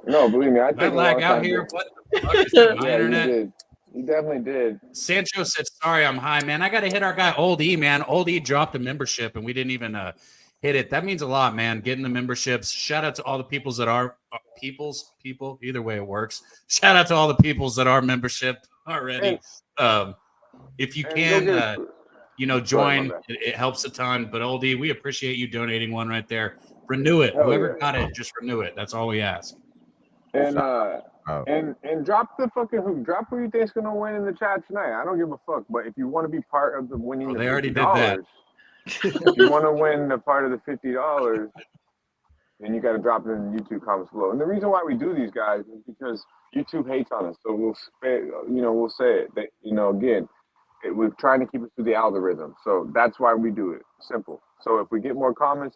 No, believe me, I Did take I a lag long out time here. to- What the fuck is that, my Yeah, internet? you did. You definitely did. Sancho said, "Sorry, I'm high, man. I got to hit our guy Old E, man. Old E dropped a membership, and we didn't even hit it. That means a lot, man. Getting the memberships. Shout out to all the peoples that are people. Either way, it works. Shout out to all the peoples that are membership already. If you can, join. It helps a ton. But Old E, we appreciate you donating one right there. Renew it. Whoever got it, just renew it. That's all we ask. And and drop the fucking who. Drop who you think's gonna win in the chat tonight. I don't give a fuck. But if you want to be part of the winning, Well, the they already did $50, that. if you want to win the part of the $50, then you got to drop it in the YouTube comments below. And the reason why we do these guys is because YouTube hates on us. So we'll say it. That, again, we're trying to keep it through the algorithm. So that's why we do it. Simple. So if we get more comments,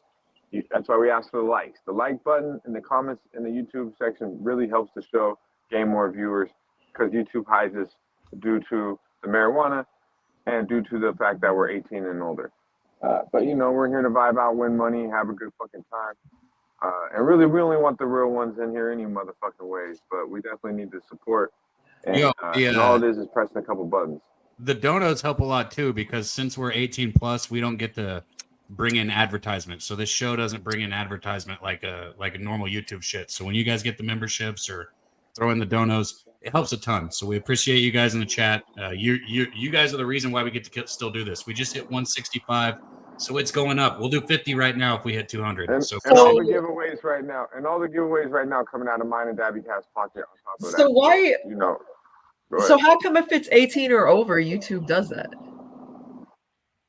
that's why we ask for the likes. The like button in the comments in the YouTube section really helps the show gain more viewers because YouTube hides us due to the marijuana and due to the fact that we're 18 and older. But we're here to vibe out, win money, have a good fucking time. And really, we only want the real ones in here any motherfucking ways. But we definitely need the support. And, and all it is pressing a couple buttons. The donuts help a lot too because since we're 18 plus, we don't get to bring in advertisements. So this show doesn't bring in advertisement like a normal YouTube shit. So when you guys get the memberships or throw in the donos, it helps a ton. So we appreciate you guys in the chat. You guys are the reason why we get to still do this. We just hit 165, so it's going up. We'll do 50 right now if we hit 200. And, so all the giveaways right now, coming out of mine and Daby Cat's pocket on top of that. So why? So how come if it's 18 or over, YouTube does that?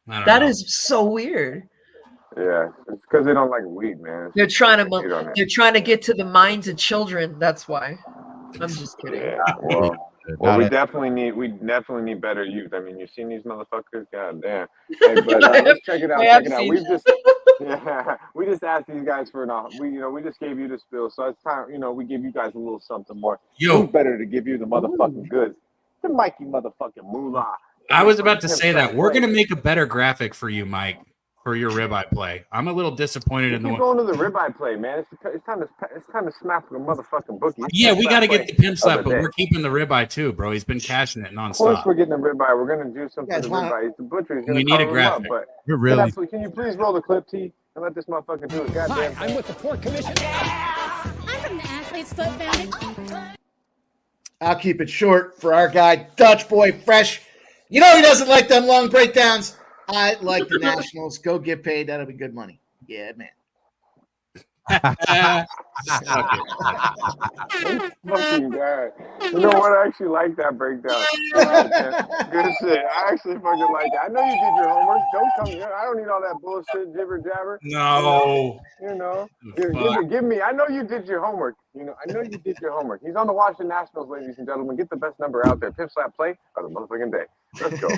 That is so weird. Yeah, it's because they don't like weed, man. They're trying to get to the minds of children. That's why. I'm just kidding. Yeah, well, we definitely need better youth. I mean, you've seen these motherfuckers. God damn. Hey, but let's check it out. We just asked these guys for we just gave you the spill, so it's time. We give you guys a little something more. Who's better to give you the motherfucking goods? The Mikey motherfucking moolah. I was about to say that we're gonna make a better graphic for you, Mike, for your ribeye play. I'm a little disappointed in the going to the ribeye play, man. It's time to smack a motherfucking bookie. Yeah, we got to get the pimp slap, but we're keeping the ribeye too, bro. He's been cashing it nonstop. Of course, we're getting the ribeye. We're gonna do something for the ribeye. The butcher. We need a graphic. But really. Can you please roll the clip, T, and let this motherfucker do it? Goddamn. I'm with the Port Commission. I'm from the Athlete's Foot Foundation. I'll keep it short for our guy, Dutch Boy Fresh. He doesn't like them long breakdowns. I like the Nationals. Go get paid. That'll be good money. Yeah, man. Fucking guy. You know what? I actually like that breakdown. Good shit. I actually fucking like that. I know you did your homework. Don't come here. I don't need all that bullshit, jibber jabber. No. Give me. I know you did your homework. I know you did your homework. He's on the Washington Nationals, ladies and gentlemen. Get the best number out there. Pimp slap play of the motherfucking day. Let's go.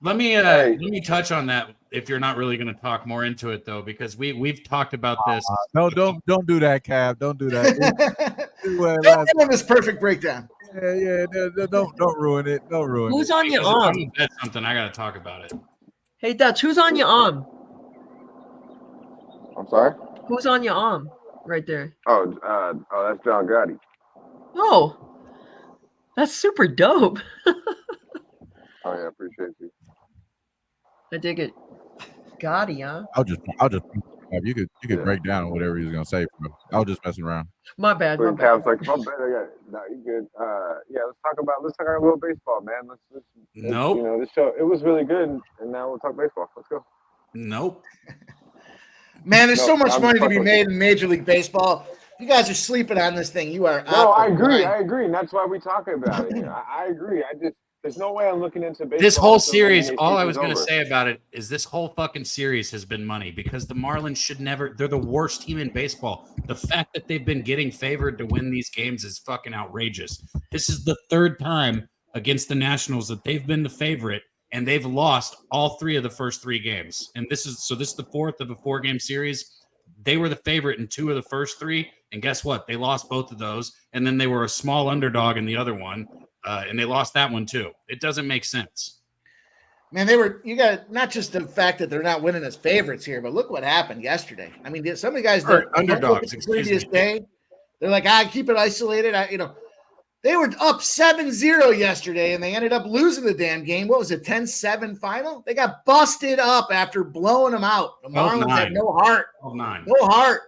Let me touch on that if you're not really going to talk more into it though, because we've talked about this. No, don't do that, Cav. Don't do that. Don't this perfect breakdown. Yeah. Don't ruin it. Don't ruin it. Who's on your arm? That's something I got to talk about it. Hey, Dutch, who's on your arm? I'm sorry? Who's on your arm right there? Oh, that's John Gotti. Oh, that's super dope. Oh yeah, appreciate you. I dig it. Gotti, huh? I'll just you could break down whatever he was gonna say. Bro. I was just messing around. My bad. Cavs like, my bad. I got it. No, you good. Yeah, let's talk about a little baseball, man. Let's nope. This show, it was really good, and now we'll talk baseball. Let's go. Nope. Man, there's so much money to be made in Major League Baseball. You guys are sleeping on this thing. You are. No, I agree, and that's why we talk about it. I agree. There's no way I'm looking into baseball. This whole series, all I was going to say about it is this whole fucking series has been money because the Marlins should never, they're the worst team in baseball. The fact that they've been getting favored to win these games is fucking outrageous. This is the third time against the Nationals that they've been the favorite and they've lost all 3 of the first 3 games. And this is the 4th of a 4-game series. They were the favorite in 2 of the first 3, and guess what? They lost both of those, and then they were a small underdog in the other one, and they lost that one too. It doesn't make sense. Man, you got not just the fact that they're not winning as favorites here, but look what happened yesterday. I mean, some of the guys that underdogs the previous day, they're like, keep it isolated. They were up 7-0 yesterday, and they ended up losing the damn game. What was it, 10-7 final? They got busted up after blowing them out. The Marlins had no heart. 12-9. No heart.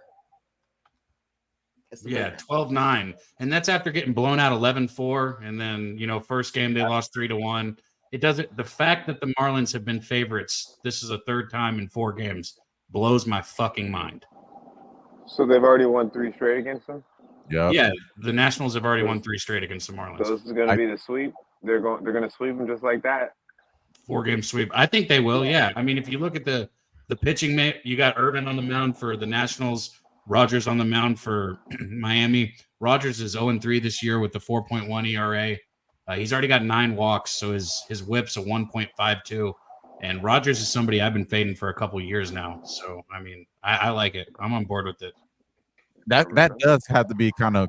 Yeah, 12-9. And that's after getting blown out 11-4. And then, first game they lost 3-1. It doesn't. The fact that the Marlins have been favorites, this is a 3rd time in 4 games, blows my fucking mind. So they've already won 3 straight against them? Yeah, the Nationals have already won 3 straight against the Marlins. So this is going to be the sweep? They're going to sweep them just like that? 4-game sweep. I think they will, yeah. I mean, if you look at the pitching, you got Irvin on the mound for the Nationals, Rogers on the mound for Miami. Rogers is 0-3 this year with the 4.1 ERA. He's already got 9 walks, so his whip's a 1.52. And Rogers is somebody I've been fading for a couple years now. So, I mean, I like it. I'm on board with it. That does have to be kind of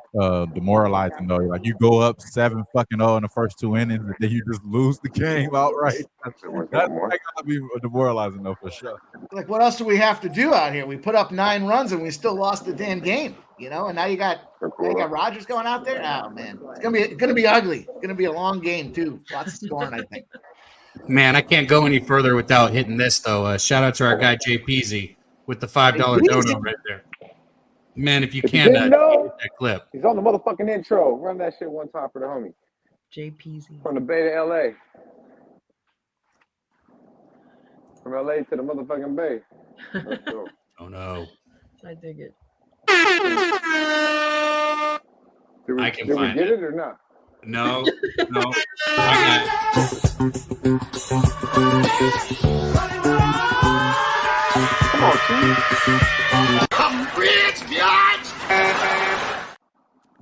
demoralizing, though. Like, you go up 7-0 in the first 2 innings, and then you just lose the game outright. That gotta be demoralizing, though, for sure. Like, what else do we have to do out here? We put up 9 runs, and we still lost the damn game, And now you got Rogers going out there. Oh man, it's gonna be ugly. It's gonna be a long game too. Lots of scoring, I think. Man, I can't go any further without hitting this though. Shout out to our guy Jay Peasy with the $5 dono right there. Man, if you can, hit that clip. He's on the motherfucking intro. Run that shit one time for the homie. Jay Peasy. From the Bay to LA. From LA to the motherfucking Bay. Let's go. Oh no. I dig it. Did we get it or not? No. Come on, Chief. I'm rich, bitch!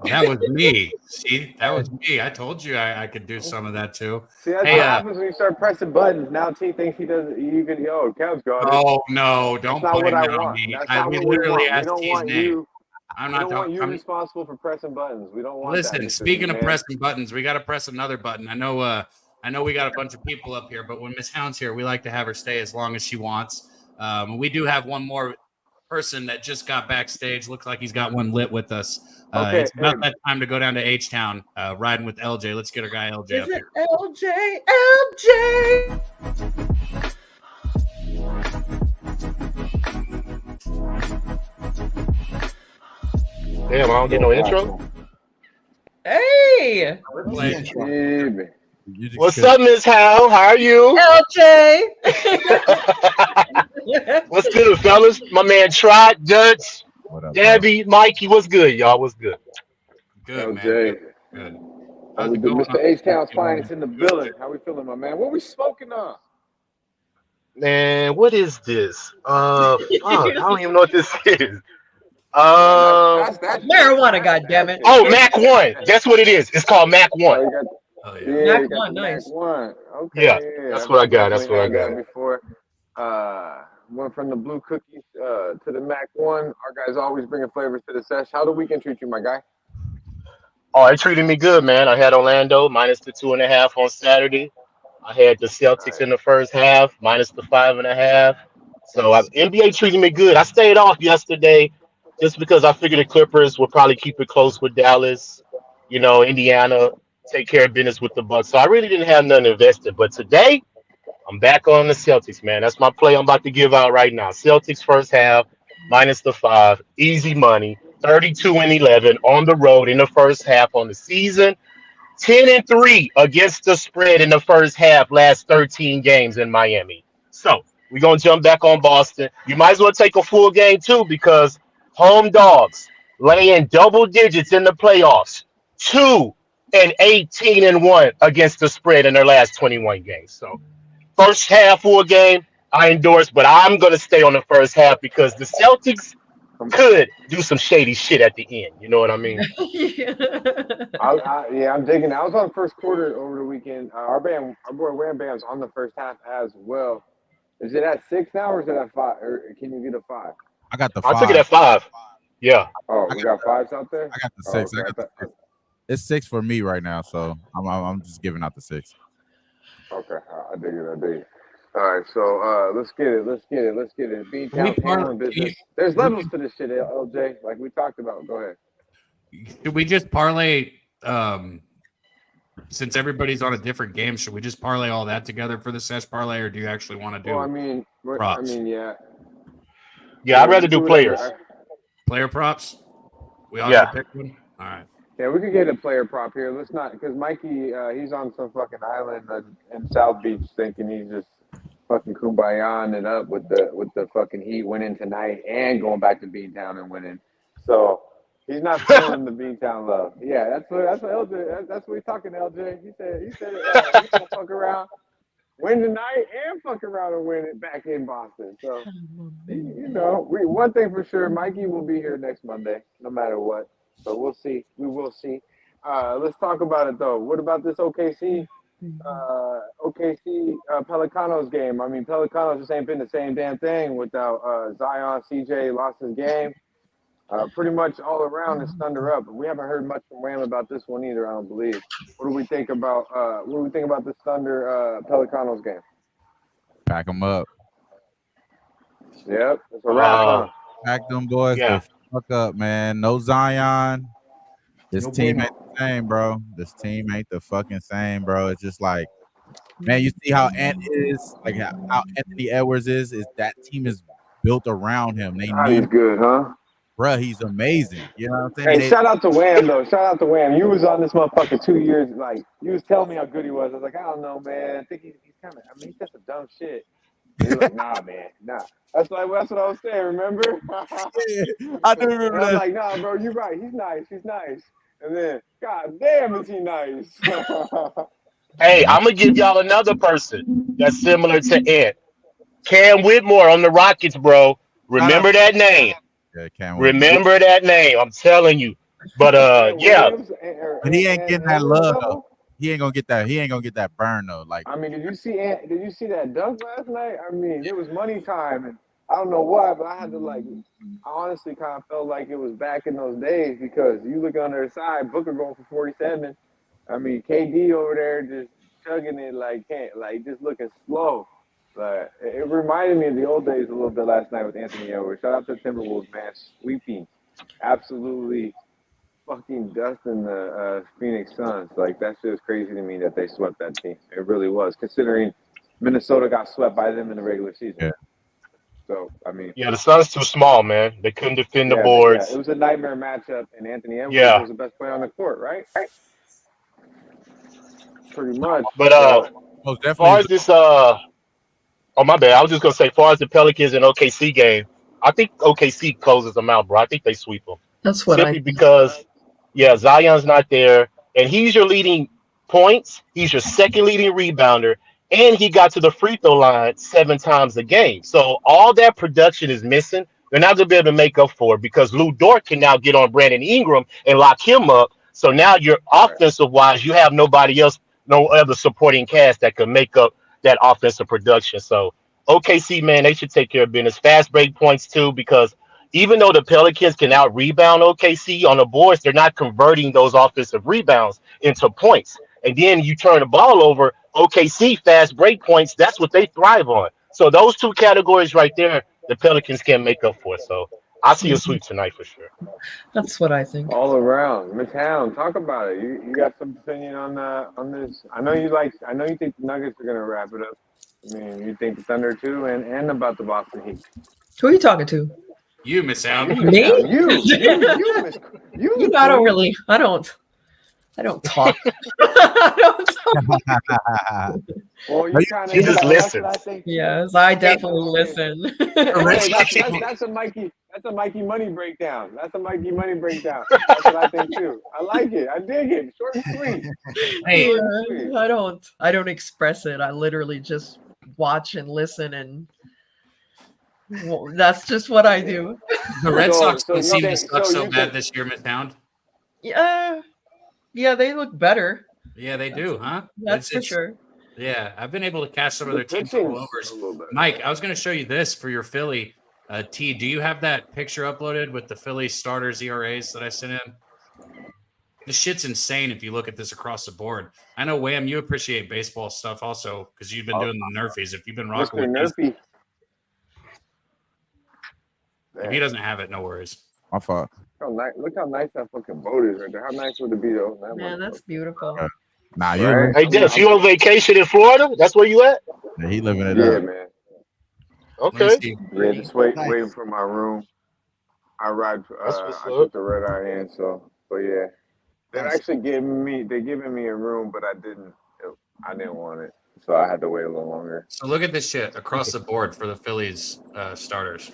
That was me. See, that was me. I told you I could do some of that too. See, that's what happens when you start pressing buttons. Now T thinks he does. You can, Kev's got it. Oh no! Don't put him what down want. me. That's I not we what we literally want. asked T's name. We don't want you responsible for pressing buttons. We don't want Listen, that. speaking of pressing buttons, we got to press another button. I know we got a bunch of people up here, but when Miss Hound's here, we like to have her stay as long as she wants. We do have one more person that just got backstage. Looks like he's got one lit with us. It's about that time to go down to HTOWN, riding with LJ. Let's get our guy LJ up here. LJ? Damn, I don't get no intro. Hey! What's up, Miss Howe? How are you? LJ! What's good, fellas? My man Trot, Dutch, Daby, Mikey. What's good, y'all? What's good? Good, man. Good. Mr. H-Town's finest in the building. How we feeling, my man? What we smoking on? Man, what is this? I don't even know what this is. Marijuana, goddammit. Oh, Mac 1. That's what it is. It's called Mac 1. Mac 1, nice. Okay. Yeah, that's what I got. That's what I got. Before went from the blue cookies to the Mac 1. Our guys always bringing flavors to the sesh. How the weekend treat you, my guy? Oh, it treated me good, man. I had Orlando minus the 2.5 on Saturday. I had the Celtics in the first half minus the 5.5. So NBA treated me good. I stayed off yesterday just because I figured the Clippers would probably keep it close with Dallas. Indiana take care of business with the Bucks. So I really didn't have nothing invested. But today, I'm back on the Celtics, man. That's my play I'm about to give out right now. Celtics first half minus the 5, easy money. 32-11 on the road in the first half on the season. 10-3 against the spread in the first half, last 13 games in Miami. So we're going to jump back on Boston. You might as well take a full game, too, because home dogs laying double digits in the playoffs. 2-18-1 against the spread in their last 21 games. So first half full game, I endorse, but I'm going to stay on the first half because the Celtics could do some shady shit at the end. You know what I mean? I'm digging it. I was on first quarter over the weekend. Our boy Wham Bam's on the first half as well. Is it at 6 now or is it at 5? Or can you get a 5? I got the I 5. took it at 5. Yeah. Oh, we got 5s out there? I got the 6. Okay. I got the 6. It's 6 for me right now, so I'm just giving out the 6. Okay, I dig it. All right, so let's get it. Beantown handling business. There's levels to this shit, LJ, like we talked about. Go ahead. Should we just parlay? Since everybody's on a different game, should we just parlay all that together for the Sesh parlay, or do you actually want to do? Well, props? yeah. Yeah, I'd rather do players. Player props. We all Yeah. pick one. All right. Yeah, we could get a player prop here. Let's not, because Mikey, he's on some fucking island in South Beach, thinking he's just fucking kumbayaing it up with the fucking Heat winning tonight and going back to Beantown and winning. So he's not feeling the Beantown love. Yeah, that's what LJ. That's what he's talking to LJ. He said he's gonna fuck around, win tonight, and fuck around and win it back in Boston. So you know, one thing for sure, Mikey will be here next Monday, no matter what. So we'll see. We will see. Let's talk about it though. What about this OKC Pelicanos game? I mean, Pelicanos just ain't been the same damn thing without Zion. CJ lost his game. Pretty much all around is thunder up. We haven't heard much from Wham about this one either, I don't believe. What do we think about this Thunder Pelicanos game? Pack them up. Yep, it's a wrap. Pack them boys the fuck up, man. No Zion. This team ain't the same, bro. This team ain't the fucking same, bro. It's just like, man, you see how Ant is, like how Anthony Edwards is that team is built around him. They need he's good, huh? Bruh, he's amazing. You know what I'm saying? Hey, shout out to Wham though. Shout out to Wham. You was on this motherfucker 2 years. Like you was telling me how good he was. I was like, I don't know, man. I think he's kind of. I mean, he's just some dumb shit. And you're like, nah, man, nah. That's what I was saying. Remember? I do remember that. that. I'm like, nah, bro, you're right. He's nice. He's nice. And then, god damn, is he nice? Hey, I'm gonna give y'all another person that's similar to Ant. Cam Whitmore on the Rockets, bro. Remember that name. Remember that name. I'm telling you. But yeah. But he ain't getting that love though. He ain't gonna get that. He ain't gonna get that burn though. Like, I mean, did you see that dunk last night? I mean, it was money time, and I don't know why, but I had to I honestly kind of felt like it was back in those days because you look on their side, Booker going for 47. I mean, KD over there just chugging it just looking slow. But it reminded me of the old days a little bit last night with Anthony Edwards. Shout out to Timberwolves, man, sweeping, absolutely fucking dusting the Phoenix Suns. Like that shit was crazy to me that they swept that team. It really was, considering Minnesota got swept by them in the regular season. Yeah. So I mean, yeah, the Suns too small, man. They couldn't defend the boards. Yeah, it was a nightmare matchup, and Anthony Edwards was the best player on the court, right? Pretty much. But as far as this, oh my bad. I was just gonna say, as far as the Pelicans and OKC game, I think OKC closes them out, bro. I think they sweep them. That's what simply because, yeah, Zion's not there, and he's your leading points. He's your second leading rebounder, and he got to the free throw line 7 times a game. So all that production is missing. They're not gonna be able to make up for it because Lou Dort can now get on Brandon Ingram and lock him up. So now you're offensive wise, you have nobody else, no other supporting cast that could make up that offensive production. So OKC, man, they should take care of business. Fast break points too, because even though the Pelicans can out rebound OKC on the boards, they're not converting those offensive rebounds into points. And then you turn the ball over, OKC fast break points, that's what they thrive on. So those two categories right there, the Pelicans can't make up for. So I see a sweep tonight for sure. That's what I think. All around. HTOWN, talk about it. You got some opinion on this? I know you think the Nuggets are gonna wrap it up. I mean, you think the Thunder too, and about the Boston Heat. Who are you talking to? You, Miss Al. Me? You, I don't really. I don't talk. Well, you kind of just listen. Yes, I definitely listen. That's a Mikey Money breakdown. That's a Mikey Money breakdown. That's what I think too. I like it. I dig it. Short and sweet. Hey, I don't express it. I literally just watch and listen and Well, that's just what I do. The Red Sox don't you seem to think- suck so so you bad think- this year, Miss Hound. Yeah, they look better. Yeah, they do, huh? That's for sure. Yeah, I've been able to catch some of The their team pitching's rollovers. a little better. Mike, I was going to show you this for your Philly. T, do you have that picture uploaded with the Philly starters ERAs that I sent in? This shit's insane if you look at this across the board. I know, Wham, you appreciate baseball stuff also because you've been doing the Nerfies. If you've been rocking Mr. with these, Nerfy. if he doesn't have it, no worries. My fault. Look how nice that fucking boat is right there. How nice would it be though? Man, that's beautiful. Nah, you. Right? Hey, Des, you on vacation in Florida? That's where you at? Yeah, he living it Yeah, up. man. Okay. Yeah, just waiting for my room. I ride. I took the red eye in, so. But yeah, they're actually giving me a room, but I didn't want it, so I had to wait a little longer. So look at this shit across the board for the Phillies starters.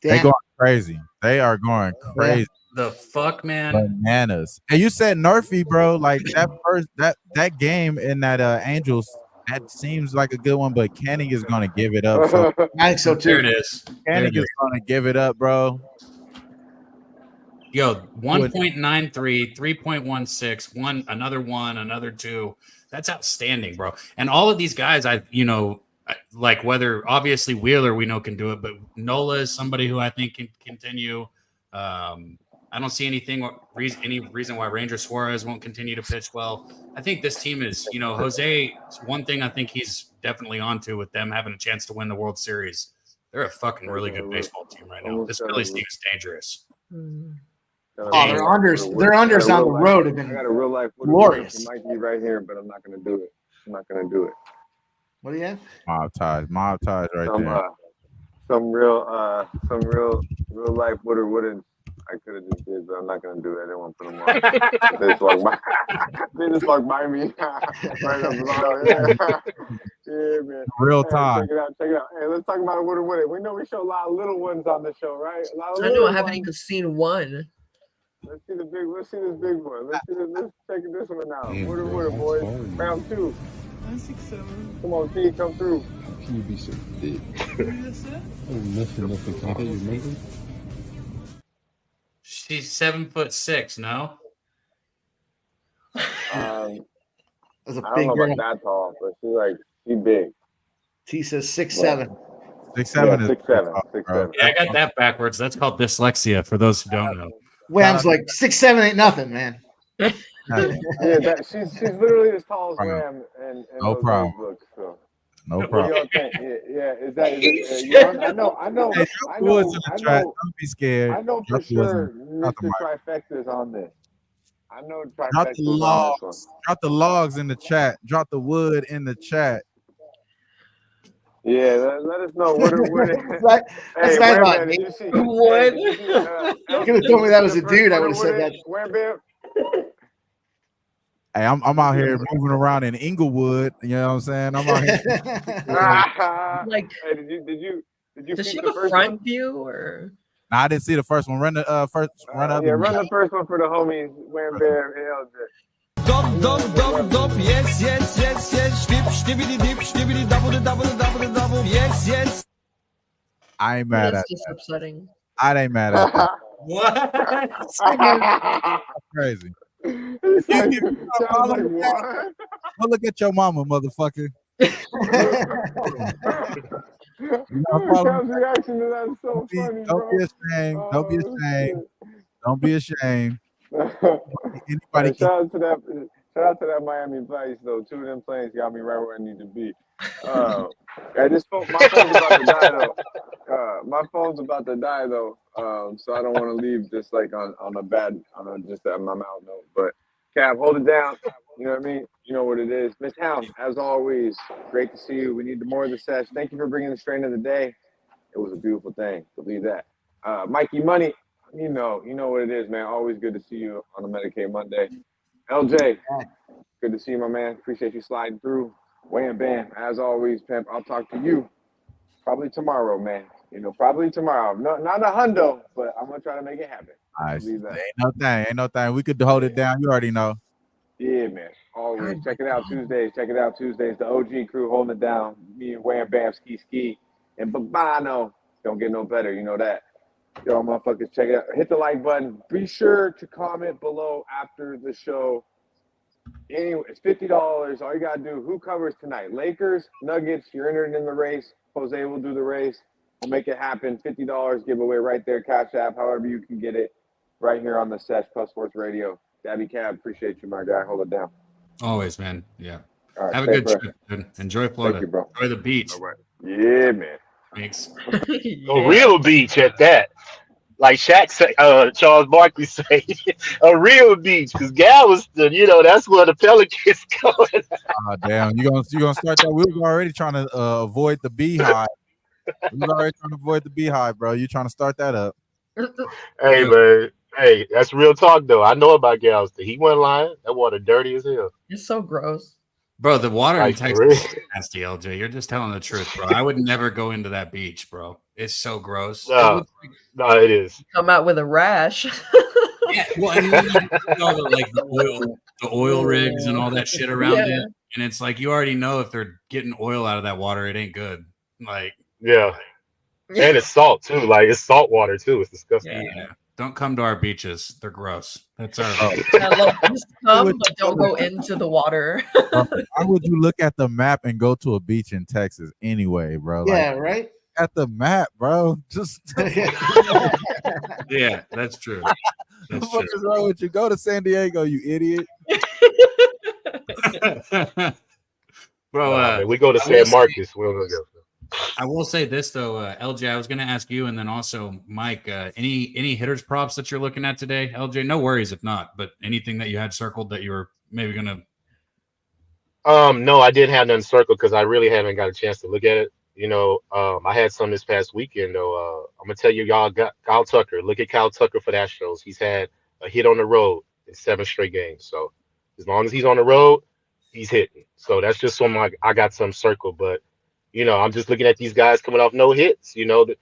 They going crazy. They are going crazy. The fuck, man. Bananas. And you said Nerfy, bro. Like that game in that Angels, that seems like a good one, but Canning is gonna give it up. So I think so too. There it is. Canning is gonna give it up, bro. Yo, 1.93, 3.16, another 2. That's outstanding, bro. And all of these guys, like whether obviously Wheeler we know can do it, but Nola is somebody who I think can continue. I don't see any reason why Ranger Suarez won't continue to pitch well. I think this team is, Jose. One thing I think he's definitely onto with them having a chance to win the World Series. They're a fucking really good baseball team right now. This Phillies team is dangerous. Oh, their unders on the road have been I got a real life glorious. Mikey right here, but I'm not gonna do it. What do you have? Mob ties right there. Some real life wouldn't. I could have just did, but I'm not gonna do it. I didn't want to put them on. They just walked by me. Right up yeah, man. Real time. Check it out. Hey, let's talk about a would. We know we show a lot of little ones on the show, right? A lot of I little haven't ones. even seen one. Let's see this big one. Let's check this one out. Would, boys. Round 2. 6-7. Come on, T, come through. Can you be so big? Nothing. Can I get your number? She's 7'6", no? That's a I big don't know girl. about that tall, but she's big. T says 6'7". 6'7" is 6'7". Yeah, I got that backwards. That's called dyslexia for those who don't know. Wham's like 6'7" ain't nothing, man. Yeah, she's literally as tall as Wham and No those problem. books, so. No What do problem. y'all think? Yeah. Is it? I know. Hey, drop the woods in the chat. Don't be scared. I know for Drop the woods sure drop the Mr. mic. Trifecta's on this. I know Drop Trifecta's the on this one. logs. Drop the logs in the chat. Drop the wood in the chat. Yeah, let us know. What That's not about me. What? You could have told me that was a dude. I would have said that. Hey, I'm out here moving around in Inglewood. You know what I'm saying? I'm out here. Like, hey, did you does she peep have the a first front one? view or? Nah, I didn't see the first one. Run the first. Run the other Yeah, one. run the first one for the homies. Wham Bam and LJ. Dop, yes, stibbity dip, stibbity double, yes. I ain't mad at That's just that. upsetting. I ain't mad at that. What? That's crazy. Go look at your mama, motherfucker. Cam's reaction to that is so funny, Don't be ashamed. Don't be ashamed. Don't be ashamed. Anybody Shout out to that Miami Vice though. 2 of them planes got me right where I need to be. My phone's about to die though. My phone's about to die though. So I don't want to leave just like on my mouth note. But Cap, hold it down. You know what I mean? You know what it is. Miss Hound, as always, great to see you. We need more of the Sesh. Thank you for bringing the strain of the day. It was a beautiful thing. Believe that. Mikey Money, you know what it is, man. Always good to see you on a Medicate Monday. LJ, good to see you, my man. Appreciate you sliding through. Wham Bam, as always, pimp. I'll talk to you probably tomorrow, man. Probably tomorrow. No, not a hundo, but I'm gonna try to make it happen. Nice. Believe that. Ain't no thing. We could hold it down. You already know. Yeah, man. Always check it out Tuesdays. The OG crew holding it down. Me and Wham Bam ski. and Babano. Don't get no better. You know that. Y'all motherfuckers, check it out. Hit the like button. Be sure to comment below after the show. Anyway, it's $50. All you got to do, who covers tonight? Lakers, Nuggets, you're entered in the race. Jose will do the race. We'll make it happen. $50 giveaway right there, Cash App, however you can get it, right here on the Sesh Plus Sports Radio. Daby Cab, appreciate you, my guy. Hold it down. Always, man. Yeah. All right, have a stay good fresh. trip, dude. Enjoy Florida. Thank you, bro. Enjoy the beach. All right. Yeah, man. Thanks. A real beach at that. Like Shaq say, Charles Barkley say, a real beach, because Galveston, that's where the Pelicans going. Oh, damn, you gonna start that? We were already trying to avoid the beehive. Bro. You trying to start that up? Hey, man. Hey, that's real talk, though. I know about Galveston. He wasn't lying. That water dirty as hell. It's so gross. Bro, the water in Like, Texas for real. is nasty, LJ. You're just telling the truth, bro. I would never go into that beach, bro. It's so gross. No, it is. Come out with a rash. Yeah, well, and then you know the oil rigs and all that shit around Yeah. it, and it's like you already know if they're getting oil out of that water, it ain't good. Like, Yeah. And it's salt, too. Like, it's salt water, too. It's disgusting. yeah, don't come to our beaches. They're gross. That's our. Just come, but don't go into the water. Why would you look at the map and go to a beach in Texas anyway, bro? Yeah, Like, right? at the map, bro. Just Yeah, that's true. That's what is wrong with you? Go to San Diego, you idiot. Bro, Man, we go to San Marcos. We don't go. I will say this though, LJ. I was going to ask you, and then also Mike. Any hitters props that you're looking at today, LJ? No worries if not, but anything that you had circled that you were maybe going to. No, I didn't have nothing circled because I really haven't got a chance to look at it. I had some this past weekend though. I'm gonna tell you, y'all got Kyle Tucker. Look at Kyle Tucker for the Astros. He's had a hit on the road in 7 straight games. So as long as he's on the road, he's hitting. So that's just some I got some circled. But I'm just looking at these guys coming off no hits. And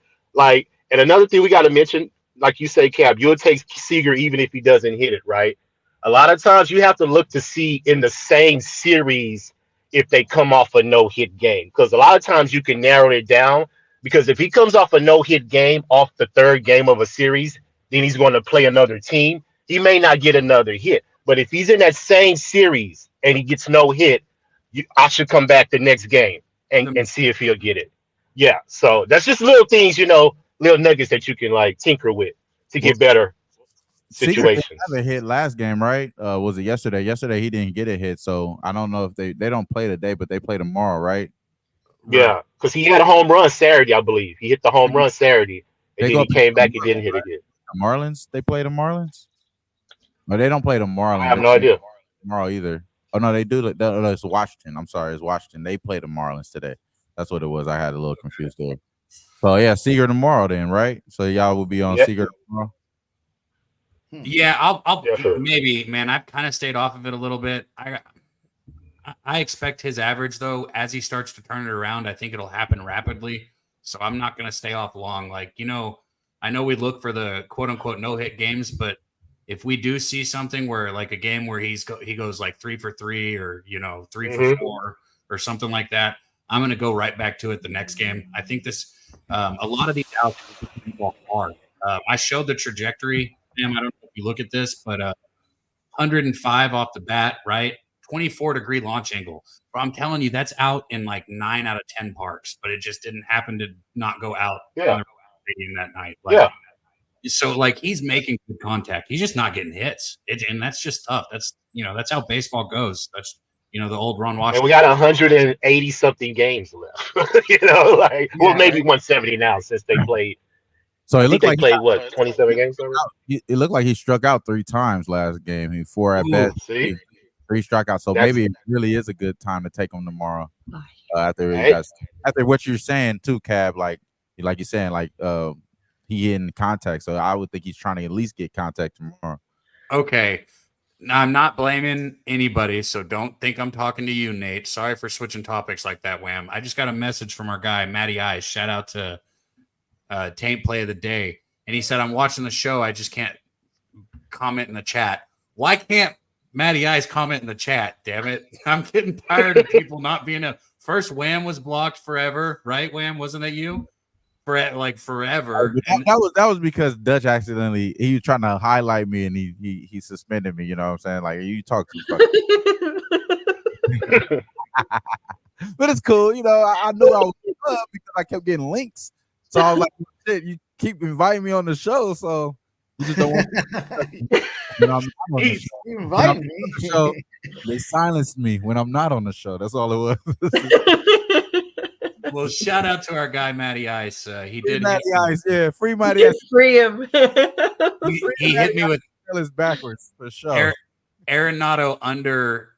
another thing we got to mention, like you say, Cap, you'll take Seager even if he doesn't hit it, right? A lot of times you have to look to see in the same series if they come off a no-hit game, because a lot of times you can narrow it down, because if he comes off a no-hit game off the 3rd game of a series, then he's going to play another team. He may not get another hit, but if he's in that same series and he gets no hit, I should come back the next game and see if he'll get it. Yeah, so that's just little things, little nuggets that you can tinker with to get better situations. Seager didn't have a hit last game, right? Was it yesterday? Yesterday he didn't get a hit, so I don't know if they don't play today, but they play tomorrow, right? Yeah, because he had a home run Saturday, I believe. He hit the home run Saturday, and then he came back and didn't hit again. The Marlins? They play the Marlins? No, they don't play the Marlins. I have no idea. Tomorrow either. Oh no, they do. No, it's Washington. I'm sorry, it's Washington. They play the Marlins today. That's what it was. I had a little confused there. So yeah, Seager tomorrow then, right? So y'all will be on Seager tomorrow. Yeah, I'll maybe, man. I've kind of stayed off of it a little bit. I expect his average though, as he starts to turn it around, I think it'll happen rapidly. So I'm not going to stay off long. I know we look for the quote unquote no hit games, but if we do see something where a game where he goes 3 for 3 or 3 for 4 or something like that, I'm going to go right back to it the next game. I think this a lot of these outs are hard. I showed the trajectory. Damn, I don't know if you look at this, but 105 off the bat, right? 24-degree launch angle. But I'm telling you, that's out in 9 out of 10 parks, but it just didn't happen to not go out on the stadium that night. So he's making good contact. He's just not getting hits. And that's just tough. That's that's how baseball goes. That's the old Ron Washington. And we got 180 something games left. Maybe 170 now since they played. So it looked like they played 27 games already? It looked like he struck out 3 times last game. He 4 at bat, 3 strikeouts. So maybe it really is a good time to take him tomorrow. After what you're saying too, Cab, like you're saying, he in contact. So I would think he's trying to at least get contact tomorrow. Okay. Now, I'm not blaming anybody, so don't think I'm talking to you, Nate. Sorry for switching topics like that, Wham. I just got a message from our guy, Matty Eyes. Shout out to Taint Play of the Day. And he said, I'm watching the show. I just can't comment in the chat. Why can't Matty Eyes comment in the chat? Damn it. I'm getting tired of people not being first Wham was blocked forever, right, Wham? Wasn't that you? forever. That was because Dutch accidentally he was trying to highlight me and he suspended me. You know what I'm saying? Like you talk too fucking. But it's cool. You know, I knew I was up because I kept getting links. So I was like, shit, you keep inviting me on the show, so you just don't want to. When I'm not on the show. You invited me. They silenced me when I'm not on the show. That's all it was. Well, shout out to our guy Matty Ice. He Free did Matty Ice, yeah. Free Matty Ice. Free him. He hit me with his backwards for sure. Arenado under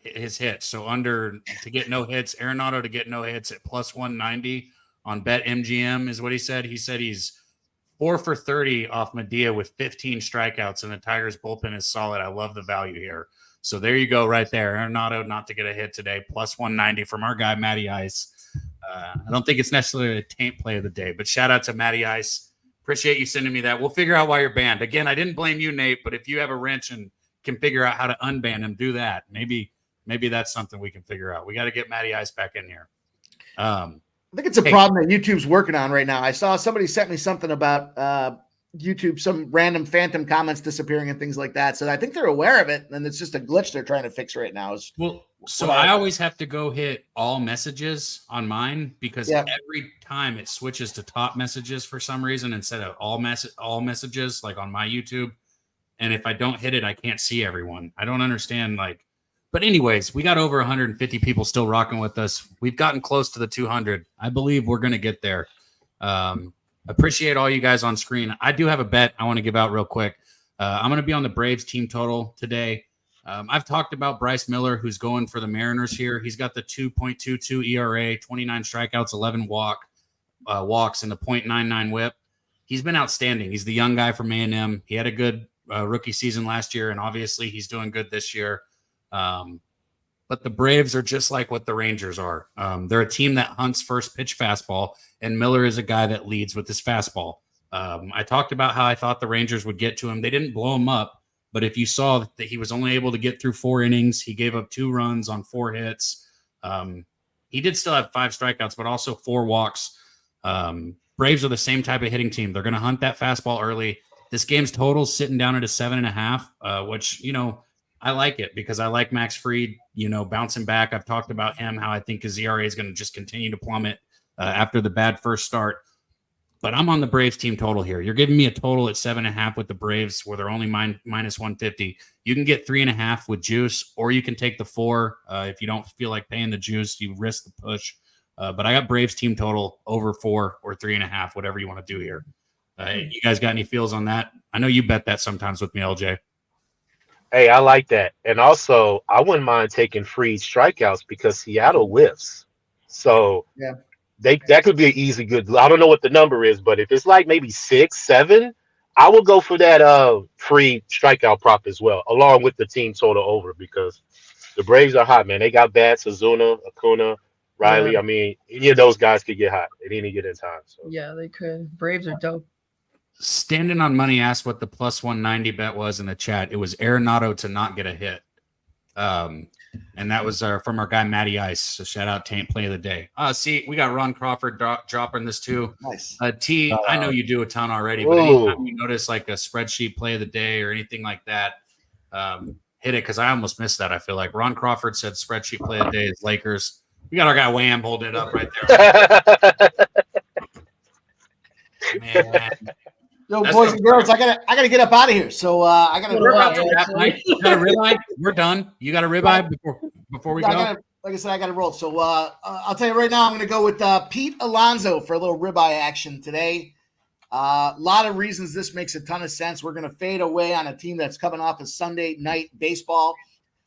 his hits. So under to get no hits, Arenado to get no hits at plus 190 on BetMGM is what he said. He said he's 4 for 30 off Medea with 15 strikeouts, and the Tigers bullpen is solid. I love the value here. So there you go, right there. Arenado not to get a hit today, plus 190 from our guy Matty Ice. I don't think it's necessarily a taint play of the day, but shout out to Matty Ice. Appreciate you sending me that. We'll figure out why you're banned. Again, I didn't blame you, Nate, but if you have a wrench and can figure out how to unban him, do that. Maybe that's something we can figure out. We got to get Matty Ice back in here. I think it's a problem that YouTube's working on right now. I saw somebody sent me something about YouTube, some random phantom comments disappearing and things like that. So I think they're aware of it, and it's just a glitch they're trying to fix right now. So I always have to go hit all messages on mine because every time it switches to top messages for some reason instead of all messages, like on my YouTube. And if I don't hit it, I can't see everyone. I don't understand. But anyways, we got over 150 people still rocking with us. We've gotten close to the 200. I believe we're going to get there. Appreciate all you guys on screen. I do have a bet I want to give out real quick. I'm going to be on the Braves team total today. I've talked about Bryce Miller, who's going for the Mariners here. He's got the 2.22 ERA, 29 strikeouts, 11 walks, and the .99 whip. He's been outstanding. He's the young guy from A&M. He had a good rookie season last year, and obviously he's doing good this year. But the Braves are just like what the Rangers are. They're a team that hunts first pitch fastball, and Miller is a guy that leads with his fastball. I talked about how I thought the Rangers would get to him. They didn't blow him up, but if you saw that he was only able to get through 4 innings, he gave up 2 runs on 4 hits. He did still have 5 strikeouts, but also 4 walks. Braves are the same type of hitting team. They're going to hunt that fastball early. This game's total sitting down at a 7.5, which, I like it because I like Max Fried, bouncing back. I've talked about him, how I think his ERA is going to just continue to plummet after the bad first start. But I'm on the Braves team total here. You're giving me a total at 7.5 with the Braves where they're only minus 150. You can get 3.5 with juice, or you can take the 4. If you don't feel like paying the juice, you risk the push. But I got Braves team total over 4 or 3.5, whatever you want to do here. You guys got any feels on that? I know you bet that sometimes with me, LJ. Hey, I like that. And also, I wouldn't mind taking free strikeouts because Seattle whiffs. So that could be an easy good. I don't know what the number is, but if it's like maybe 6, 7, I will go for that free strikeout prop as well, along with the team total over, because the Braves are hot, man. They got bats, Acuna, Riley. Yeah. I mean, any of those guys could get hot at any given time. So. Yeah, they could. Braves are dope. Standing on Money asked what the plus 190 bet was in the chat. It was Arenado to not get a hit. And that was from our guy, Matty Ice. So shout out Taint Play of the Day. See, we got Ron Crawford dropping this too. Nice. I know you do a ton already, but anytime you notice like a spreadsheet play of the day or anything like that, hit it, because I almost missed that. I feel like Ron Crawford said spreadsheet play of the day is Lakers. We got our guy Wham holding it up right there. Man. Yo, boys and girls, I gotta get up out of here. So I gotta. You got a ribeye? We're done. You got a ribeye before we go? Like I said, I got to roll. So I'll tell you right now, I'm going to go with Pete Alonso for a little ribeye action today. A lot of reasons this makes a ton of sense. We're going to fade away on a team that's coming off of Sunday night baseball.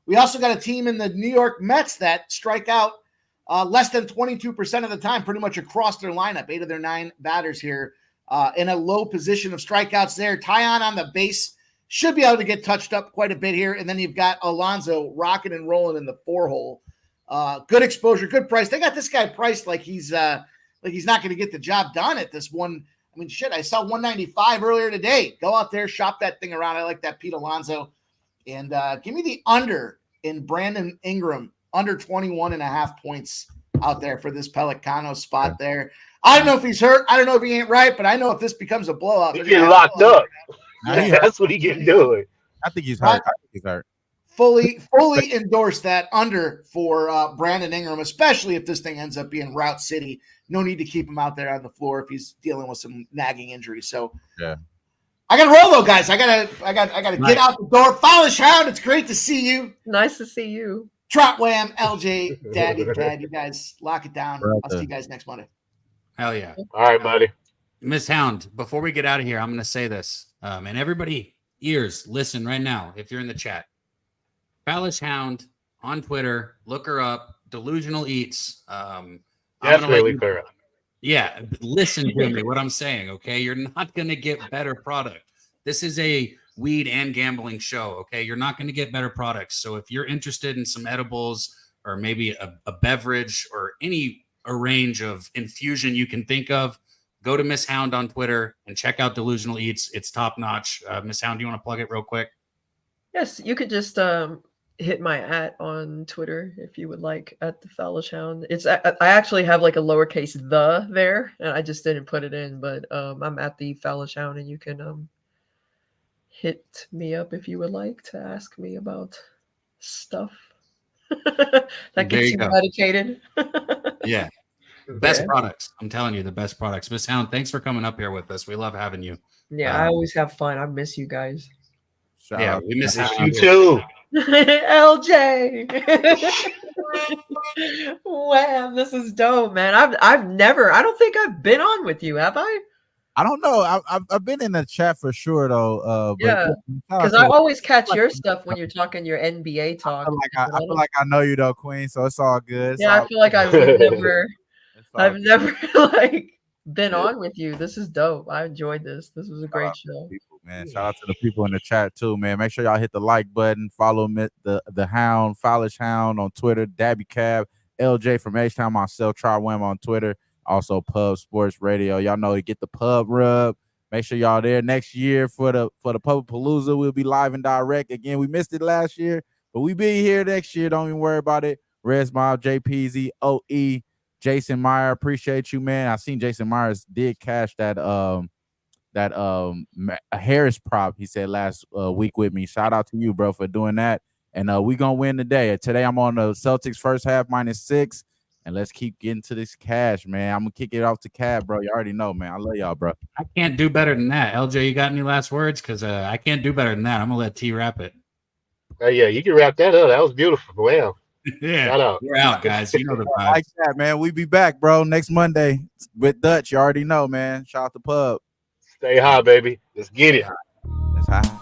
We also got a team in the New York Mets that strike out less than 22% of the time, pretty much across their lineup. 8 of their 9 batters here in a low position of strikeouts there. Tyon on the base should be able to get touched up quite a bit here. And then you've got Alonso rocking and rolling in the 4-hole. Good exposure, good price. They got this guy priced like he's not going to get the job done at this one. I mean, shit, I saw 195 earlier today. Go out there, shop that thing around. I like that Pete Alonso. And give me the under in Brandon Ingram, under 21.5 points out there for this Pelicano spot there. I don't know if he's hurt. I don't know if he ain't right, but I know if this becomes a blowout, He's getting locked up. That's what he getting doing. I think he's hurt. I think he's hurt. Fully endorse that under for Brandon Ingram, especially if this thing ends up being Route City. No need to keep him out there on the floor if he's dealing with some nagging injuries. So yeah, I gotta roll though, guys. I gotta get out the door. Follow Hound. It's great to see you. Nice to see you. Trot Wham, LJ, Daddy, Dad. You guys lock it down. I'll see you guys next Monday. Hell yeah. All right, buddy. Miss Hound, before we get out of here, I'm going to say this. And everybody, ears, listen right now if you're in the chat. Fallish Hound on Twitter. Look her up. Delusional Eats. Definitely clear up. Yeah, listen to me, what I'm saying, okay? You're not going to get better product. This is a weed and gambling show, okay? You're not going to get better products. So if you're interested in some edibles or maybe a beverage or a range of infusion you can think of, go to Miss Hound on Twitter and check out Delusional Eats. It's top notch. Miss Hound, do you want to plug it real quick? Yes, you could just hit my @ on Twitter if you would like, at the Fallish Hound. I actually have like a lowercase the there, and I just didn't put it in, but I'm at the Fallish Hound, and you can hit me up if you would like to ask me about stuff that gets you medicated. Yeah. Best products. I'm telling you, the best products. Miss Hound, thanks for coming up here with us. We love having you. Yeah, I always have fun. I miss you guys. Yeah, we miss you too. LJ. Wow, this is dope, man. I don't think I've been on with you, have I? I don't know. I've been in the chat for sure though. Yeah, because I always catch your stuff when you're talking your NBA talk. I feel like I know you though, Queen. So it's all good. I feel like I've never like been on with you. This is dope. I enjoyed this. This was a great show. Man, shout out to the people in the chat too, man. Make sure y'all hit the like button. Follow the Hound, Fallish Hound on Twitter, Daby Cab, LJ from HTOWN, myself, Trot Wham on Twitter. Also, Pub Sports Radio. Y'all know to get the pub rub. Make sure y'all there next year for the Pub Palooza. We'll be live and direct again. We missed it last year, but we be here next year. Don't even worry about it. Reds Mob, JPZ, OE, Jason Meyer. Appreciate you, man. I seen Jason Myers did cash that Harris prop he said last week with me. Shout out to you, bro, for doing that. And we gonna win today. Today I'm on the Celtics first half -6. And let's keep getting to this cash, man. I'm gonna kick it off to Cab, bro. You already know, man. I love y'all, bro. I can't do better than that. LJ, you got any last words? Because I can't do better than that. I'm gonna let T wrap it. Oh yeah, you can wrap that up. That was beautiful. Wow. Yeah, shout out. We're out, guys. You know the vibes. Like that, man. We be back, bro, next Monday with Dutch. You already know, man. Shout out to Pub. Stay high, baby. Let's get it. That's high.